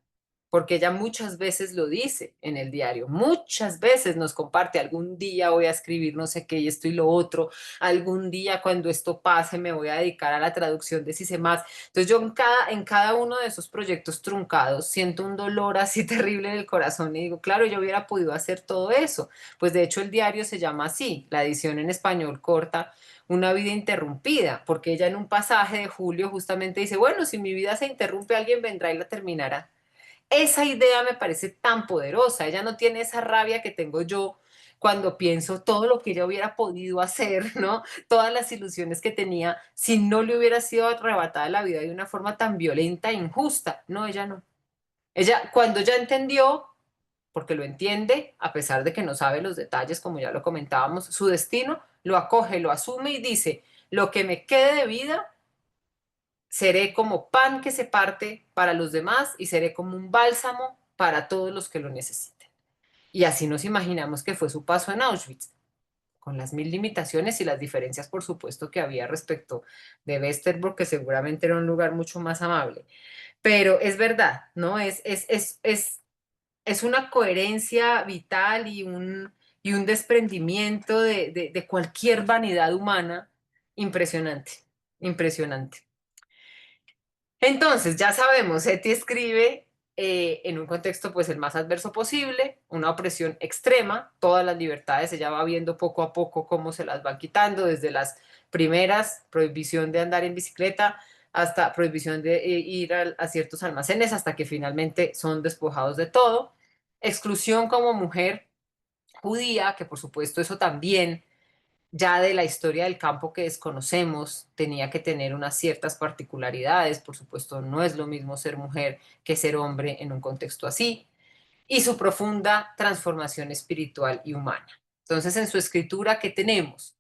porque ella muchas veces lo dice en el diario, muchas veces nos comparte, algún día voy a escribir no sé qué y esto y lo otro, algún día cuando esto pase me voy a dedicar a la traducción de más. Entonces yo en cada uno de esos proyectos truncados siento un dolor así terrible en el corazón y digo, claro, yo hubiera podido hacer todo eso. Pues de hecho el diario se llama así, la edición en español corta, Una vida interrumpida, porque ella en un pasaje de Julio justamente dice, bueno, si mi vida se interrumpe, alguien vendrá y la terminará. Esa idea me parece tan poderosa. Ella no tiene esa rabia que tengo yo cuando pienso todo lo que ella hubiera podido hacer, ¿no? Todas las ilusiones que tenía si no le hubiera sido arrebatada la vida de una forma tan violenta e injusta. No, ella no. Ella, cuando ya entendió, porque lo entiende, a pesar de que no sabe los detalles, como ya lo comentábamos, su destino, lo acoge, lo asume y dice, lo que me quede de vida seré como pan que se parte para los demás y seré como un bálsamo para todos los que lo necesiten. Y así nos imaginamos que fue su paso en Auschwitz, con las mil limitaciones y las diferencias, por supuesto, que había respecto de Westerbork, que seguramente era un lugar mucho más amable. Pero es verdad, ¿no? Es una coherencia vital y un desprendimiento de cualquier vanidad humana impresionante, impresionante. Entonces, ya sabemos, Eti escribe en un contexto pues el más adverso posible, una opresión extrema, todas las libertades, ella va viendo poco a poco cómo se las van quitando, desde las primeras, prohibición de andar en bicicleta, hasta prohibición de ir a ciertos almacenes, hasta que finalmente son despojados de todo. Exclusión como mujer judía, que por supuesto eso también ya de la historia del campo que desconocemos, tenía que tener unas ciertas particularidades, por supuesto no es lo mismo ser mujer que ser hombre en un contexto así, y su profunda transformación espiritual y humana. Entonces, en su escritura, ¿qué tenemos?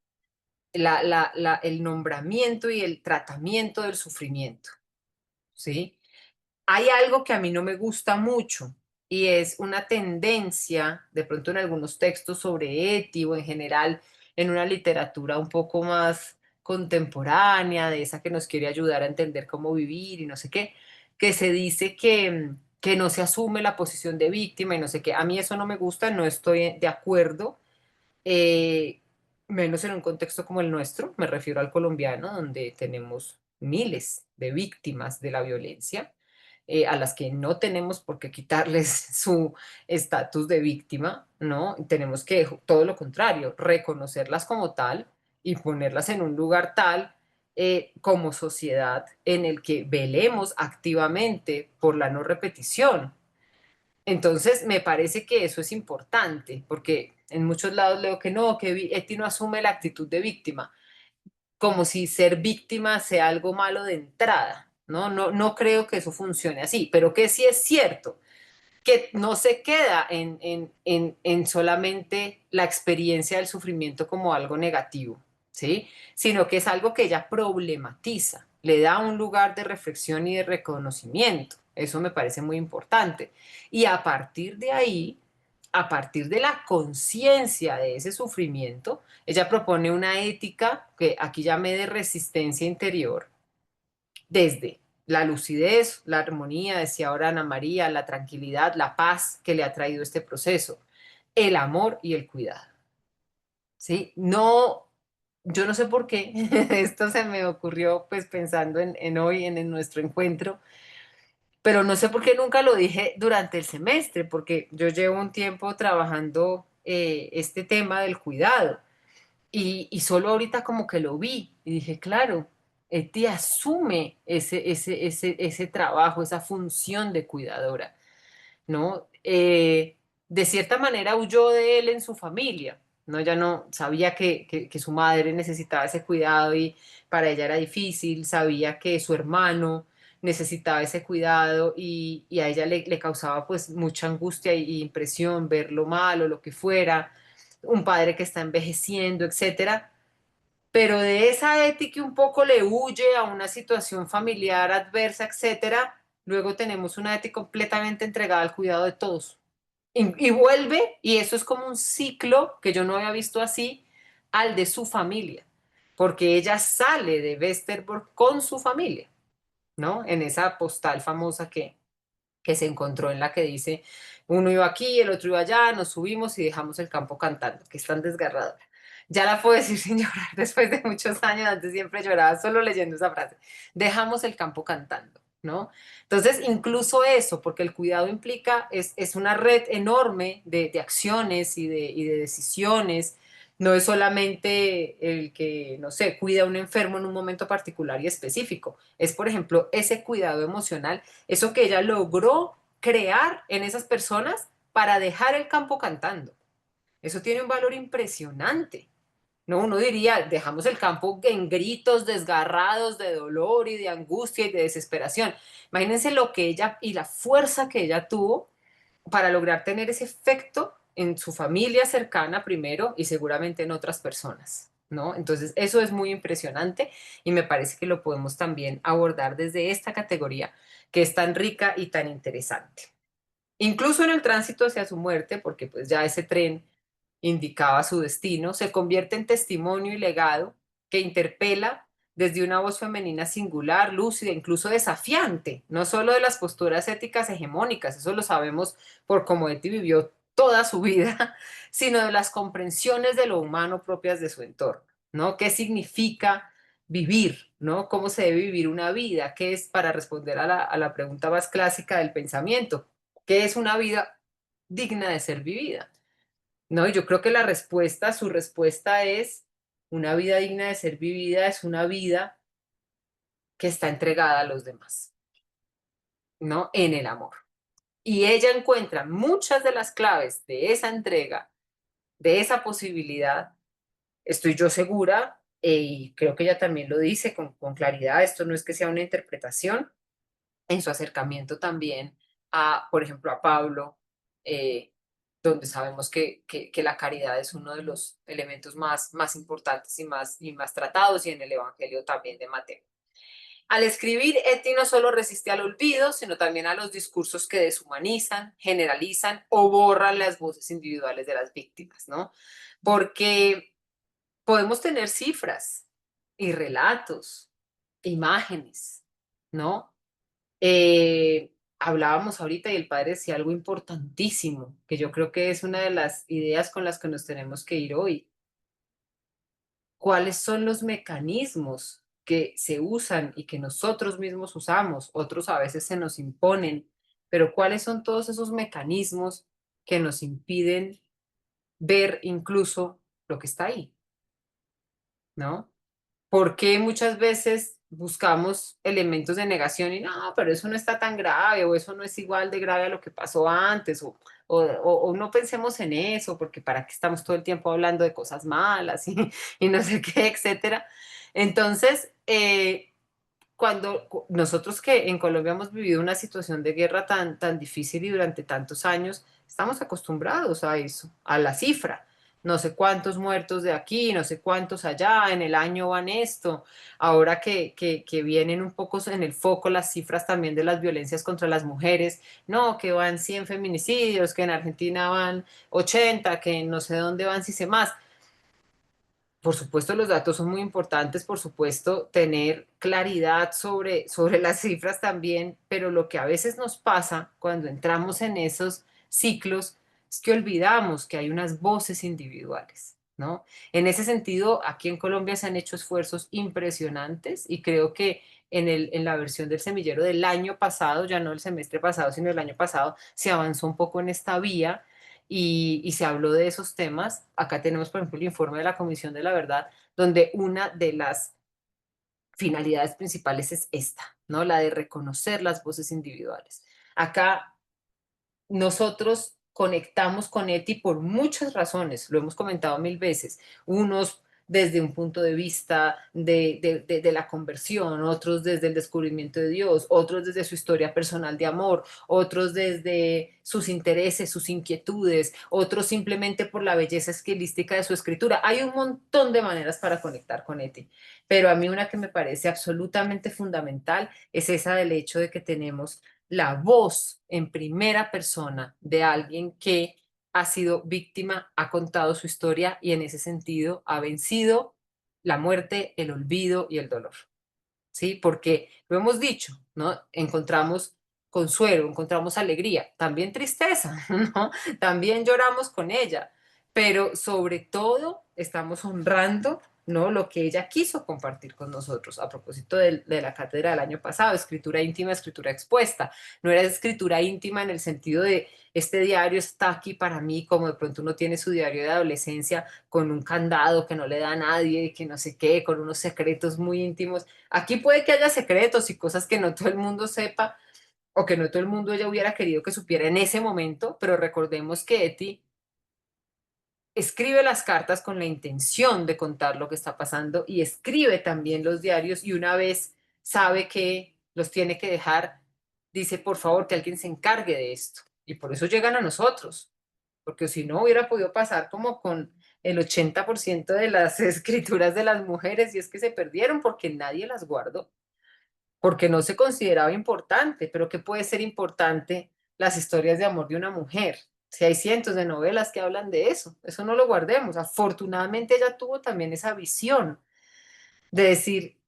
El nombramiento y el tratamiento del sufrimiento, ¿sí? Hay algo que a mí no me gusta mucho y es una tendencia, de pronto en algunos textos sobre Eti o en general en una literatura un poco más contemporánea, de esa que nos quiere ayudar a entender cómo vivir y no sé qué, que se dice que no se asume la posición de víctima y no sé qué. A mí eso no me gusta, no estoy de acuerdo, eh, menos en un contexto como el nuestro, me refiero al colombiano, donde tenemos miles de víctimas de la violencia, a las que no tenemos por qué quitarles su estatus de víctima, ¿no? Tenemos que, todo lo contrario, reconocerlas como tal y ponerlas en un lugar tal como sociedad en el que velemos activamente por la no repetición. Entonces, me parece que eso es importante, porque en muchos lados leo que no, que Eti no asume la actitud de víctima, como si ser víctima sea algo malo de entrada, ¿no? No creo que eso funcione así, pero que sí es cierto, que no se queda en solamente la experiencia del sufrimiento como algo negativo, ¿sí? Sino que es algo que ella problematiza, le da un lugar de reflexión y de reconocimiento. Eso me parece muy importante. Y a partir de ahí, a partir de la conciencia de ese sufrimiento, ella propone una ética que aquí llamé de resistencia interior, desde la lucidez, la armonía, decía ahora Ana María, la tranquilidad, la paz que le ha traído este proceso, el amor y el cuidado. ¿Sí? No, yo no sé por qué, esto se me ocurrió pues pensando en hoy, en nuestro encuentro, pero no sé por qué nunca lo dije durante el semestre, porque yo llevo un tiempo trabajando este tema del cuidado. Y solo ahorita como que lo vi y dije, claro, Eti asume ese trabajo, esa función de cuidadora, ¿no? De cierta manera huyó de él en su familia, ¿no? Ella no sabía que su madre necesitaba ese cuidado y para ella era difícil, sabía que su hermano necesitaba ese cuidado y a ella le causaba pues mucha angustia y impresión ver lo malo, lo que fuera, un padre que está envejeciendo, etcétera. Pero de esa Eti que un poco le huye a una situación familiar adversa, etcétera, luego tenemos una Eti completamente entregada al cuidado de todos. Y vuelve, y eso es como un ciclo que yo no había visto así, al de su familia, porque ella sale de Westerbork con su familia, ¿no? En esa postal famosa que se encontró en la que dice, uno iba aquí, el otro iba allá, nos subimos y dejamos el campo cantando, que es tan desgarradora. Ya la puedo decir sin llorar después de muchos años, antes siempre lloraba solo leyendo esa frase. Dejamos el campo cantando, ¿no? Entonces, incluso eso, porque el cuidado implica, es una red enorme de acciones y de decisiones. No es solamente el que, no sé, cuida a un enfermo en un momento particular y específico. Es, por ejemplo, ese cuidado emocional, eso que ella logró crear en esas personas para dejar el campo cantando. Eso tiene un valor impresionante. No, uno diría, dejamos el campo en gritos desgarrados de dolor y de angustia y de desesperación. Imagínense lo que ella y la fuerza que ella tuvo para lograr tener ese efecto en su familia cercana primero y seguramente en otras personas, ¿no? Entonces, eso es muy impresionante y me parece que lo podemos también abordar desde esta categoría que es tan rica y tan interesante. Incluso en el tránsito hacia su muerte, porque pues ya ese tren indicaba su destino, se convierte en testimonio y legado que interpela desde una voz femenina singular, lúcida, incluso desafiante, no solo de las posturas éticas hegemónicas, eso lo sabemos por cómo Eti vivió toda su vida, sino de las comprensiones de lo humano propias de su entorno, ¿no? ¿Qué significa vivir, ¿no? ¿Cómo se debe vivir una vida? ¿Qué es, para responder a la pregunta más clásica del pensamiento? ¿Qué es una vida digna de ser vivida? No, yo creo que la respuesta, su respuesta es una vida digna de ser vivida, es una vida que está entregada a los demás, ¿no? En el amor. Y ella encuentra muchas de las claves de esa entrega, de esa posibilidad, estoy yo segura, y creo que ella también lo dice con claridad, esto no es que sea una interpretación, en su acercamiento también a, por ejemplo, a Pablo, eh, donde sabemos que la caridad es uno de los elementos más importantes y más tratados, y en el Evangelio también de Mateo. Al escribir, Eti no solo resiste al olvido, sino también a los discursos que deshumanizan, generalizan o borran las voces individuales de las víctimas, ¿no? Porque podemos tener cifras y relatos, imágenes, ¿no? Hablábamos ahorita y el padre decía algo importantísimo, que yo creo que es una de las ideas con las que nos tenemos que ir hoy. ¿Cuáles son los mecanismos que se usan y que nosotros mismos usamos? Otros a veces se nos imponen, pero ¿cuáles son todos esos mecanismos que nos impiden ver incluso lo que está ahí? ¿No? Porque muchas veces buscamos elementos de negación y no, pero eso no está tan grave o eso no es igual de grave a lo que pasó antes o no pensemos en eso porque para qué estamos todo el tiempo hablando de cosas malas y no sé qué, etcétera. Entonces, cuando nosotros que en Colombia hemos vivido una situación de guerra tan difícil y durante tantos años, estamos acostumbrados a eso, a la cifra. No sé cuántos muertos de aquí, no sé cuántos allá, en el año van esto. Ahora que vienen un poco en el foco las cifras también de las violencias contra las mujeres, no, que van 100 feminicidios, que en Argentina van 80, que no sé dónde van, si sé más. Por supuesto, los datos son muy importantes, por supuesto, tener claridad sobre las cifras también, pero lo que a veces nos pasa cuando entramos en esos ciclos es que olvidamos que hay unas voces individuales, ¿no? En ese sentido, aquí en Colombia se han hecho esfuerzos impresionantes y creo que en la versión del semillero del año pasado, ya no el semestre pasado, sino el año pasado, se avanzó un poco en esta vía y se habló de esos temas. Acá tenemos, por ejemplo, el informe de la Comisión de la Verdad, donde una de las finalidades principales es esta, ¿no? La de reconocer las voces individuales. Acá nosotros conectamos con Eti por muchas razones, lo hemos comentado mil veces. Unos desde un punto de vista de la conversión, otros desde el descubrimiento de Dios, otros desde su historia personal de amor, otros desde sus intereses, sus inquietudes, otros simplemente por la belleza estilística de su escritura. Hay un montón de maneras para conectar con Eti, pero a mí una que me parece absolutamente fundamental es esa del hecho de que tenemos la voz en primera persona de alguien que ha sido víctima, ha contado su historia y en ese sentido ha vencido la muerte, el olvido y el dolor. ¿Sí? Porque lo hemos dicho, ¿no? Encontramos consuelo, encontramos alegría, también tristeza, ¿no? También lloramos con ella, pero sobre todo estamos honrando, ¿no? Lo que ella quiso compartir con nosotros a propósito de la cátedra del año pasado, escritura íntima, escritura expuesta. No era escritura íntima en el sentido de este diario está aquí para mí, como de pronto uno tiene su diario de adolescencia con un candado que no le da a nadie, que no sé qué, con unos secretos muy íntimos. Aquí puede que haya secretos y cosas que no todo el mundo sepa o que no todo el mundo ella hubiera querido que supiera en ese momento, pero recordemos que Eti escribe las cartas con la intención de contar lo que está pasando y escribe también los diarios y una vez sabe que los tiene que dejar, dice por favor que alguien se encargue de esto y por eso llegan a nosotros, porque si no hubiera podido pasar como con el 80% de las escrituras de las mujeres y es que se perdieron porque nadie las guardó, porque no se consideraba importante, pero ¿qué puede ser importante las historias de amor de una mujer? Si hay cientos de novelas que hablan de eso no lo guardemos. Afortunadamente ella tuvo también esa visión de decir,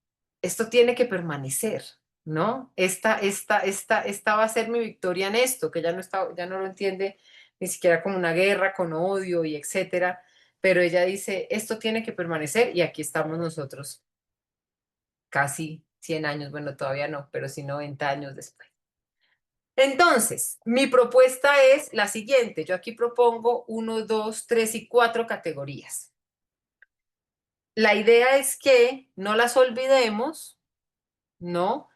esto tiene que permanecer, ¿no? Esta va a ser mi victoria en esto, que ya no lo entiende ni siquiera como una guerra con odio y etcétera, pero ella dice, esto tiene que permanecer y aquí estamos nosotros, casi 100 años, bueno, todavía no, pero sí 90 años después. Entonces, mi propuesta es la siguiente. Yo aquí propongo 1, 2, 3 y 4 categorías. La idea es que no las olvidemos, ¿no?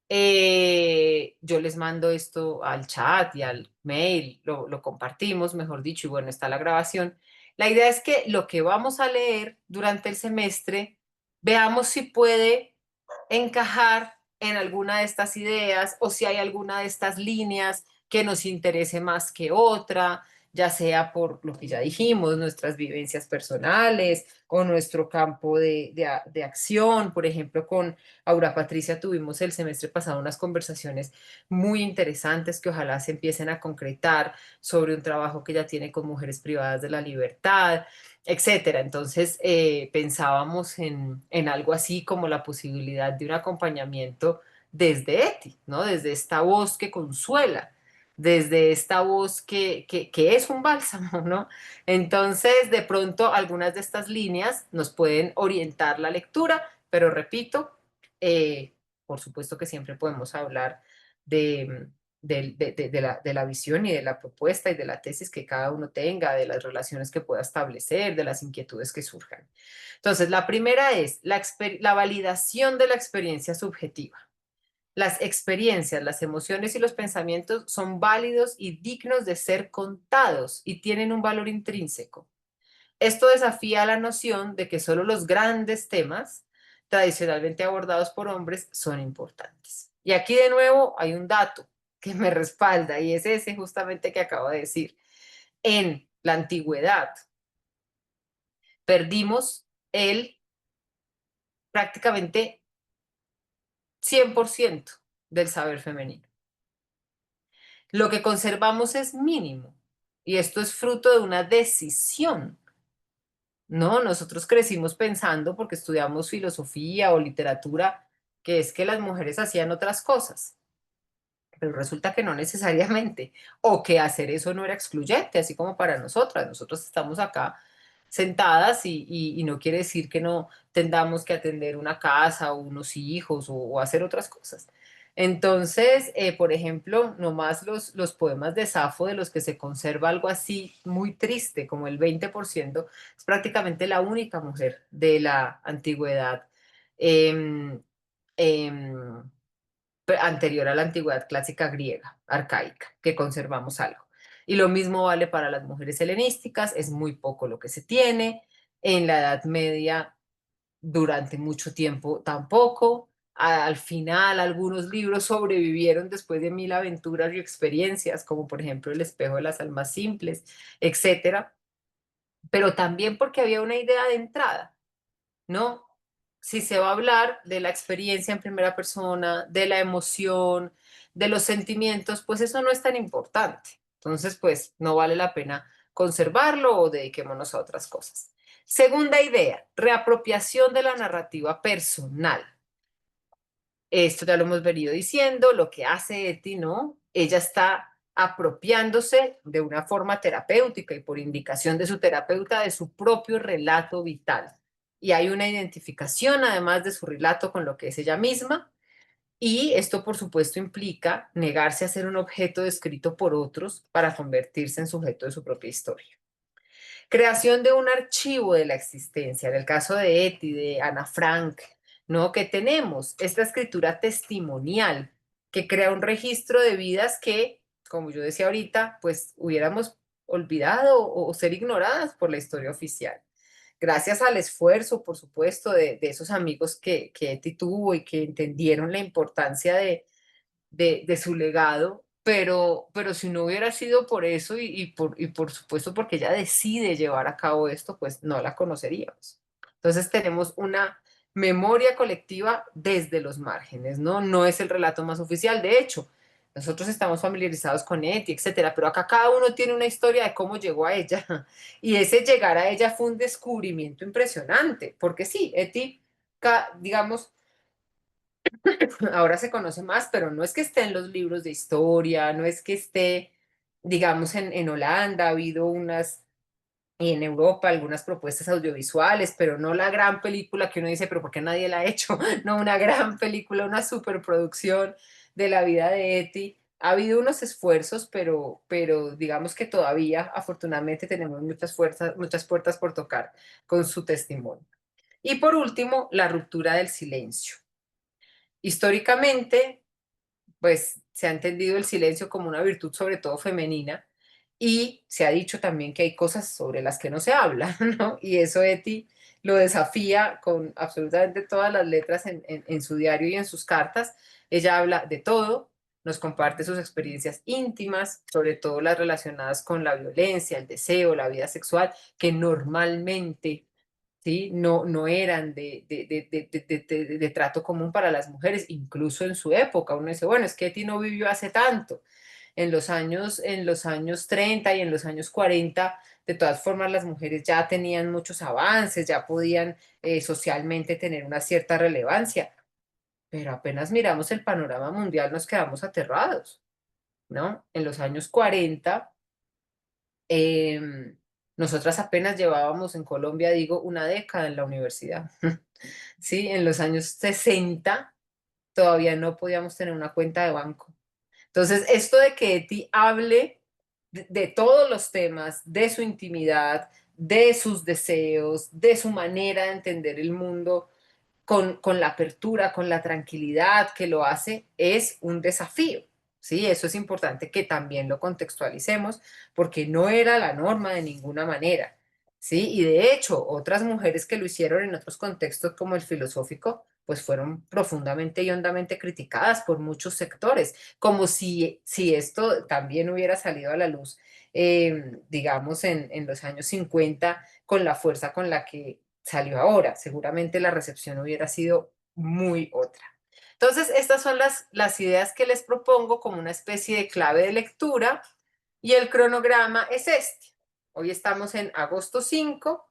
Yo les mando esto al chat y al mail, lo compartimos, mejor dicho, y bueno, está la grabación. La idea es que lo que vamos a leer durante el semestre, veamos si puede encajar en alguna de estas ideas o si hay alguna de estas líneas que nos interese más que otra, ya sea por lo que ya dijimos, nuestras vivencias personales o nuestro campo de acción. Por ejemplo, con Aura Patricia tuvimos el semestre pasado unas conversaciones muy interesantes que ojalá se empiecen a concretar sobre un trabajo que ella tiene con mujeres privadas de la libertad, etcétera. Entonces, pensábamos en algo así como la posibilidad de un acompañamiento desde Eti, ¿no? Desde esta voz que consuela, desde esta voz que es un bálsamo, ¿no? Entonces, de pronto, algunas de estas líneas nos pueden orientar la lectura, pero repito, por supuesto que siempre podemos hablar de, de la visión y de la propuesta y de la tesis que cada uno tenga, de las relaciones que pueda establecer, de las inquietudes que surjan. Entonces, la primera es la validación de la experiencia subjetiva. Las experiencias, las emociones y los pensamientos son válidos y dignos de ser contados y tienen un valor intrínseco. Esto desafía la noción de que solo los grandes temas tradicionalmente abordados por hombres son importantes. Y aquí de nuevo hay un dato que me respalda y es ese justamente que acabo de decir. En la antigüedad perdimos el prácticamente 100% del saber femenino. Lo que conservamos es mínimo y esto es fruto de una decisión. No, nosotros crecimos pensando, porque estudiamos filosofía o literatura, que es que las mujeres hacían otras cosas, pero resulta que no necesariamente, o que hacer eso no era excluyente, así como para nosotras. Nosotros estamos acá sentadas y no quiere decir que no tengamos que atender una casa o unos hijos o hacer otras cosas. Entonces, por ejemplo, nomás los poemas de Safo, de los que se conserva algo así muy triste, como el 20%, es prácticamente la única mujer de la antigüedad, em, em, anterior a la antigüedad clásica griega, arcaica, que conservamos algo. Y lo mismo vale para las mujeres helenísticas, es muy poco lo que se tiene. En la Edad Media durante mucho tiempo tampoco. Al final, algunos libros sobrevivieron después de 1000 aventuras y experiencias, como por ejemplo El espejo de las almas simples, etcétera. Pero también porque había una idea de entrada, ¿no? Si se va a hablar de la experiencia en primera persona, de la emoción, de los sentimientos, pues eso no es tan importante. Entonces, pues no vale la pena conservarlo o dediquémonos a otras cosas. Segunda idea, reapropiación de la narrativa personal. Esto ya lo hemos venido diciendo, lo que hace Eti, ¿no? Ella está apropiándose de una forma terapéutica y por indicación de su terapeuta de su propio relato vital. Y hay una identificación además de su relato con lo que es ella misma. Y esto, por supuesto, implica negarse a ser un objeto descrito por otros para convertirse en sujeto de su propia historia. Creación de un archivo de la existencia. En el caso de Eti, de Ana Frank, ¿no? Que tenemos esta escritura testimonial que crea un registro de vidas que, como yo decía ahorita, pues hubiéramos olvidado o ser ignoradas por la historia oficial. Gracias al esfuerzo, por supuesto, de esos amigos que Eti tuvo y que entendieron la importancia de su legado, pero si no hubiera sido por eso y por supuesto porque ella decide llevar a cabo esto, pues no la conoceríamos. Entonces tenemos una memoria colectiva desde los márgenes, ¿no? No es el relato más oficial, de hecho, nosotros estamos familiarizados con Eti, etcétera, pero acá cada uno tiene una historia de cómo llegó a ella, y ese llegar a ella fue un descubrimiento impresionante, porque sí, Eti, digamos, ahora se conoce más, pero no es que esté en los libros de historia, no es que esté, digamos, en Holanda, ha habido unas, y en Europa algunas propuestas audiovisuales, pero no la gran película que uno dice, pero ¿por qué nadie la ha hecho? No, una gran película, una superproducción de la vida de Eti. Ha habido unos esfuerzos, pero digamos que todavía, afortunadamente, tenemos muchas puertas por tocar con su testimonio. Y por último, la ruptura del silencio. Históricamente, pues se ha entendido el silencio como una virtud sobre todo femenina y se ha dicho también que hay cosas sobre las que no se habla, ¿no? Y eso Eti lo desafía con absolutamente todas las letras en su diario y en sus cartas. Ella habla de todo, nos comparte sus experiencias íntimas, sobre todo las relacionadas con la violencia, el deseo, la vida sexual, que normalmente, ¿sí? No eran de trato común para las mujeres, incluso en su época. Uno dice, bueno, es que Eti no vivió hace tanto. En los años 30 y en los años 40, de todas formas, las mujeres ya tenían muchos avances, ya podían socialmente tener una cierta relevancia, pero apenas miramos el panorama mundial nos quedamos aterrados, ¿no? En los años 40 em, nosotras apenas llevábamos en Colombia, digo, una década en la universidad. Sí, en los años 60 todavía no podíamos tener una cuenta de banco. Entonces, esto de que Eti hable de todos los temas, de su intimidad, de sus deseos, de su manera de entender el mundo, con la apertura, con la tranquilidad que lo hace, es un desafío. ¿Sí? Eso es importante que también lo contextualicemos porque no era la norma de ninguna manera. ¿Sí? Y de hecho, otras mujeres que lo hicieron en otros contextos como el filosófico, pues fueron profundamente y hondamente criticadas por muchos sectores, como si esto también hubiera salido a la luz, digamos, en los años 50 con la fuerza con la que salió ahora. Seguramente la recepción hubiera sido muy otra. Entonces, estas son las ideas que les propongo como una especie de clave de lectura y el cronograma es este. Hoy estamos en agosto 5,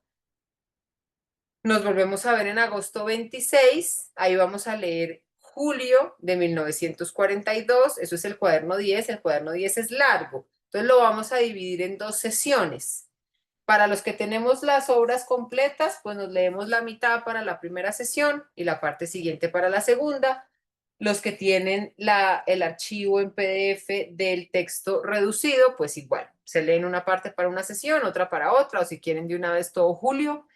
nos volvemos a ver en agosto 26, ahí vamos a leer julio de 1942, eso es el cuaderno 10 es largo, entonces lo vamos a dividir en 2 sesiones. Para los que tenemos las obras completas, pues nos leemos la mitad para la primera sesión y la parte siguiente para la segunda. Los que tienen el archivo en PDF del texto reducido, pues igual, se leen una parte para una sesión, otra para otra, o si quieren de una vez todo julio,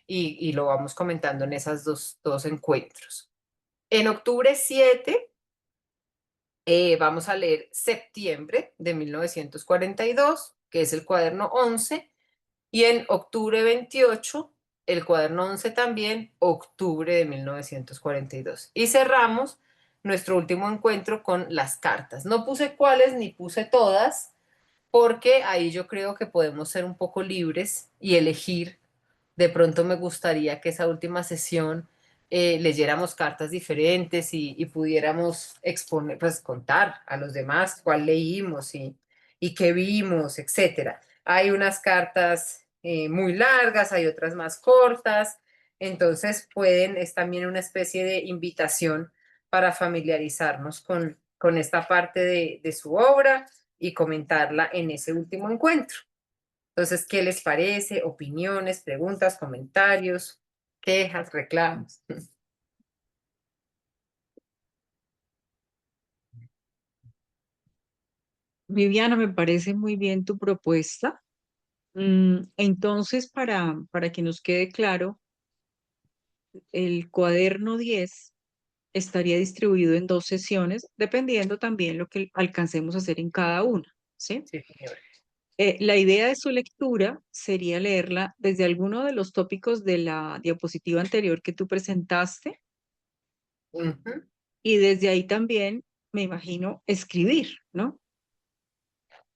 y lo vamos comentando en esos dos encuentros. En octubre 7 vamos a leer septiembre de 1942, que es el cuaderno 11, y en octubre 28 el cuaderno 11 también, octubre de 1942. Y cerramos nuestro último encuentro con las cartas. No puse cuáles ni puse todas, porque ahí yo creo que podemos ser un poco libres y elegir. De pronto me gustaría que esa última sesión leyéramos cartas diferentes y pudiéramos exponer, pues contar a los demás cuál leímos y qué vimos, etcétera. Hay unas cartas muy largas, hay otras más cortas, entonces es también una especie de invitación para familiarizarnos con esta parte de su obra y comentarla en ese último encuentro. Entonces, ¿qué les parece? Opiniones, preguntas, comentarios, quejas, reclamos. Viviana, me parece muy bien tu propuesta. Entonces, para que nos quede claro, el cuaderno 10 estaría distribuido en dos sesiones, dependiendo también lo que alcancemos a hacer en cada una, ¿sí? Sí, señora. La idea de su lectura sería leerla desde alguno de los tópicos de la diapositiva anterior que tú presentaste Ujú. y desde ahí también, me imagino, escribir, ¿no?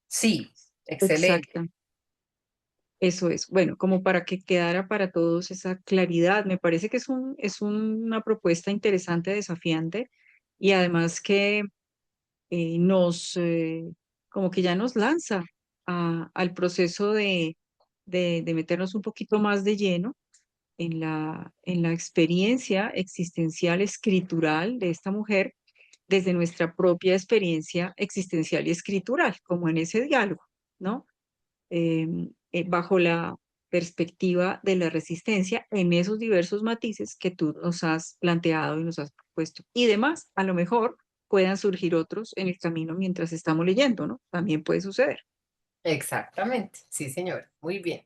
Sí, excelente. Exacto. Eso es. Bueno, como para que quedara para todos esa claridad, me parece que es una propuesta interesante, desafiante y además que como que ya nos lanza al proceso de meternos un poquito más de lleno en la experiencia existencial escritural de esta mujer desde nuestra propia experiencia existencial y escritural, como en ese diálogo, ¿no? Bajo la perspectiva de la resistencia en esos diversos matices que tú nos has planteado y nos has propuesto. Y demás, a lo mejor puedan surgir otros en el camino mientras estamos leyendo, ¿no? También puede suceder. Exactamente. Sí, señora. Muy bien.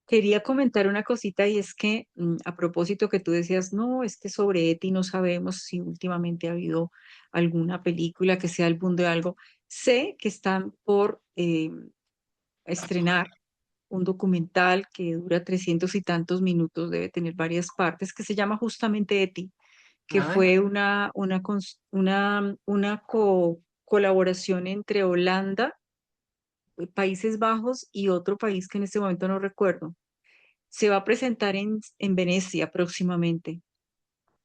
Quería comentar una cosita y es que a propósito que tú decías, no, es que sobre Eti no sabemos si últimamente ha habido alguna película que sea el boom de algo. Sé que están por estrenar un documental que dura 300 y tantos minutos, debe tener varias partes, que se llama justamente Eti, que Ay, fue una colaboración entre Holanda, Países Bajos y otro país que en este momento no recuerdo. Se va a presentar en Venecia próximamente.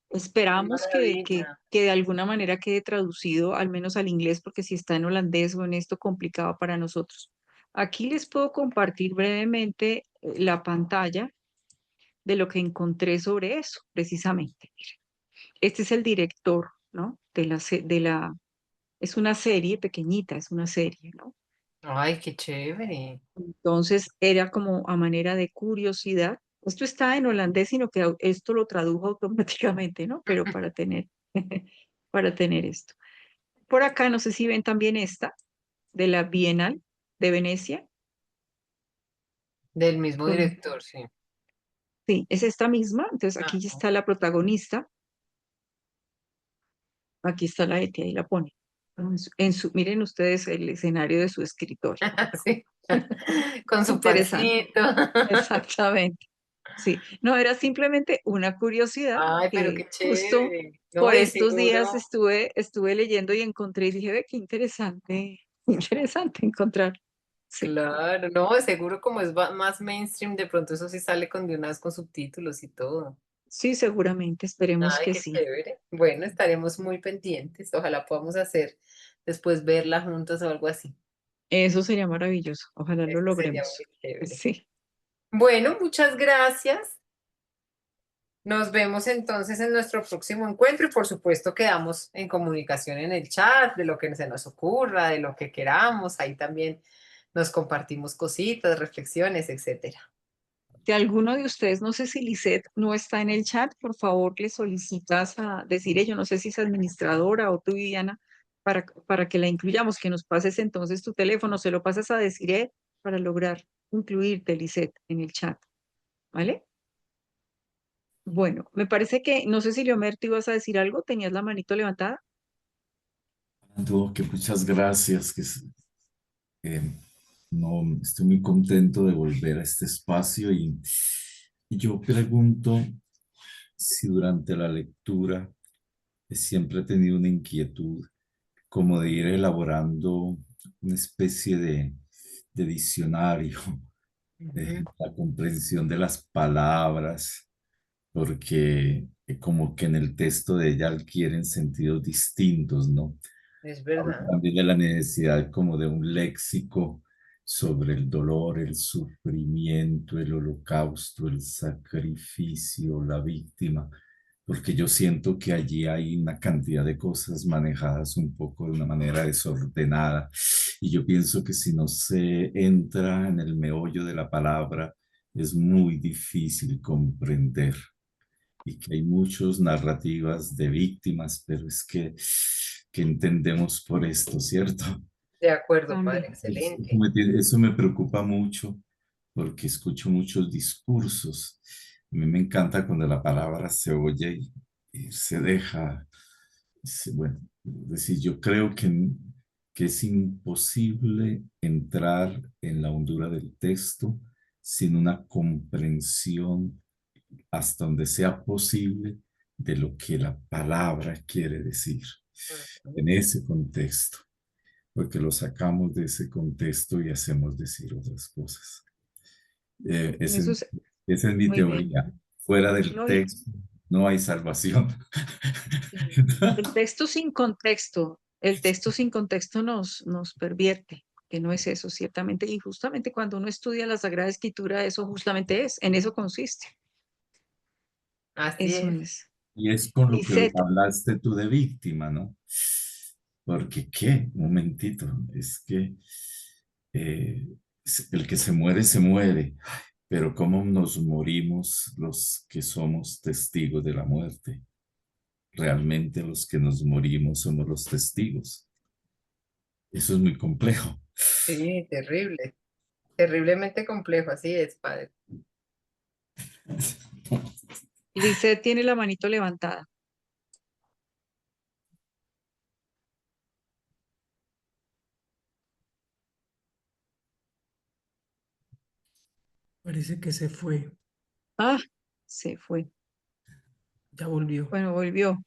qué Esperamos maravilla. que de alguna manera quede traducido al menos al inglés, porque si está en holandés o en esto, complicado para nosotros. Aquí les puedo compartir brevemente la pantalla de lo que encontré sobre eso, precisamente. Este es el director, ¿no? Es una serie pequeñita, es una serie, ¿no? Ay, qué chévere. Entonces era como a manera de curiosidad. Esto está en holandés, sino que esto lo tradujo automáticamente, ¿no? Pero para tener, para tener esto. Por acá, no sé si ven también esta, de la Bienal de Venecia. Del mismo Con, director, sí. sí, es esta misma. Entonces aquí ya Ajá. está la protagonista. Aquí está la Eti, ahí la pone. Miren ustedes el escenario de su escritorio. Sí. Con su Interesante. pancito. Exactamente. Sí, no, era simplemente una curiosidad Ay, pero que qué justo chévere. No, por y estos días seguro. estuve leyendo y encontré y dije, ve, qué interesante, interesante encontrar. Sí, Claro, no, seguro como es más mainstream, de pronto eso sí sale con de una vez con subtítulos y todo. sí, seguramente, esperemos Ay, que qué sí. chévere. Bueno, estaremos muy pendientes. Ojalá podamos hacer después verla juntos o algo así. Eso sería maravilloso. Ojalá lo Eso sería logremos. muy chévere. Sí, Bueno, muchas gracias. Nos vemos entonces en nuestro próximo encuentro y por supuesto quedamos en comunicación en el chat de lo que se nos ocurra, de lo que queramos. Ahí también nos compartimos cositas, reflexiones, etcétera. si alguno de ustedes, no sé si Lisette no está en el chat, por favor le solicitas a decir yo no sé si es administradora o tú, Viviana, para que la incluyamos, que nos pases entonces tu teléfono, se lo pasas a decir para lograr incluirte, Lisette, en el chat, ¿vale? Bueno, me parece que, no sé si Leomer, tú ibas a decir algo, tenías la manito levantada. Que muchas gracias. Eh, no, estoy muy contento de volver a este espacio y yo pregunto si durante la lectura siempre he tenido una inquietud como de ir elaborando una especie de diccionario, Ujú. la comprensión de las palabras, porque como que en el texto de ella adquieren sentidos distintos, ¿no? Es Habla verdad. también de la necesidad como de un léxico sobre el dolor, el sufrimiento, el holocausto, el sacrificio, la víctima, porque yo siento que allí hay una cantidad de cosas manejadas un poco de una manera desordenada y yo pienso que si no se entra en el meollo de la palabra, es muy difícil comprender y que hay muchas narrativas de víctimas, pero es que, ¿qué entendemos por esto, cierto? De acuerdo, padre, También. excelente. Eso me preocupa mucho porque escucho muchos discursos. A mí me encanta cuando la palabra se oye y se deja, bueno, es decir, yo creo que es imposible entrar en la hondura del texto sin una comprensión hasta donde sea posible de lo que la palabra quiere decir Ujú. en ese contexto, porque lo sacamos de ese contexto y hacemos decir otras cosas. Eso es Esa es mi muy bien. teoría. Fuera del No, texto no hay salvación. el texto sin contexto nos pervierte, que no es eso, ciertamente. Y justamente cuando uno estudia la Sagrada Escritura, eso justamente es, en eso consiste. Así Eso es. es. Y es con lo que Lisette, hablaste tú de víctima, ¿no? Porque, ¿qué? Un momentito, es que eh, el que se muere, se muere. Pero ¿cómo nos morimos los que somos testigos de la muerte? Realmente los que nos morimos somos los testigos. Eso es muy complejo. Sí, terrible. Terriblemente complejo, así es, padre. Lisette tiene la manito levantada. Parece que se fue, Ah, se fue. ya volvió. Bueno, volvió.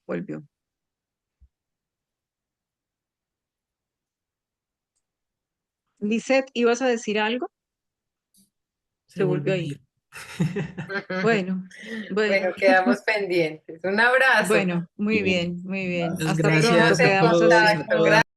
Lisette, ¿ibas a decir algo? Se Se volvió volvió a ahí. ir. Bueno, bueno, Bueno, quedamos pendientes. Un abrazo. bueno, muy bien, muy bien. Muchas Hasta gracias pronto, Quedamos en a quedamos así. todos, a contacto. todas. Gracias.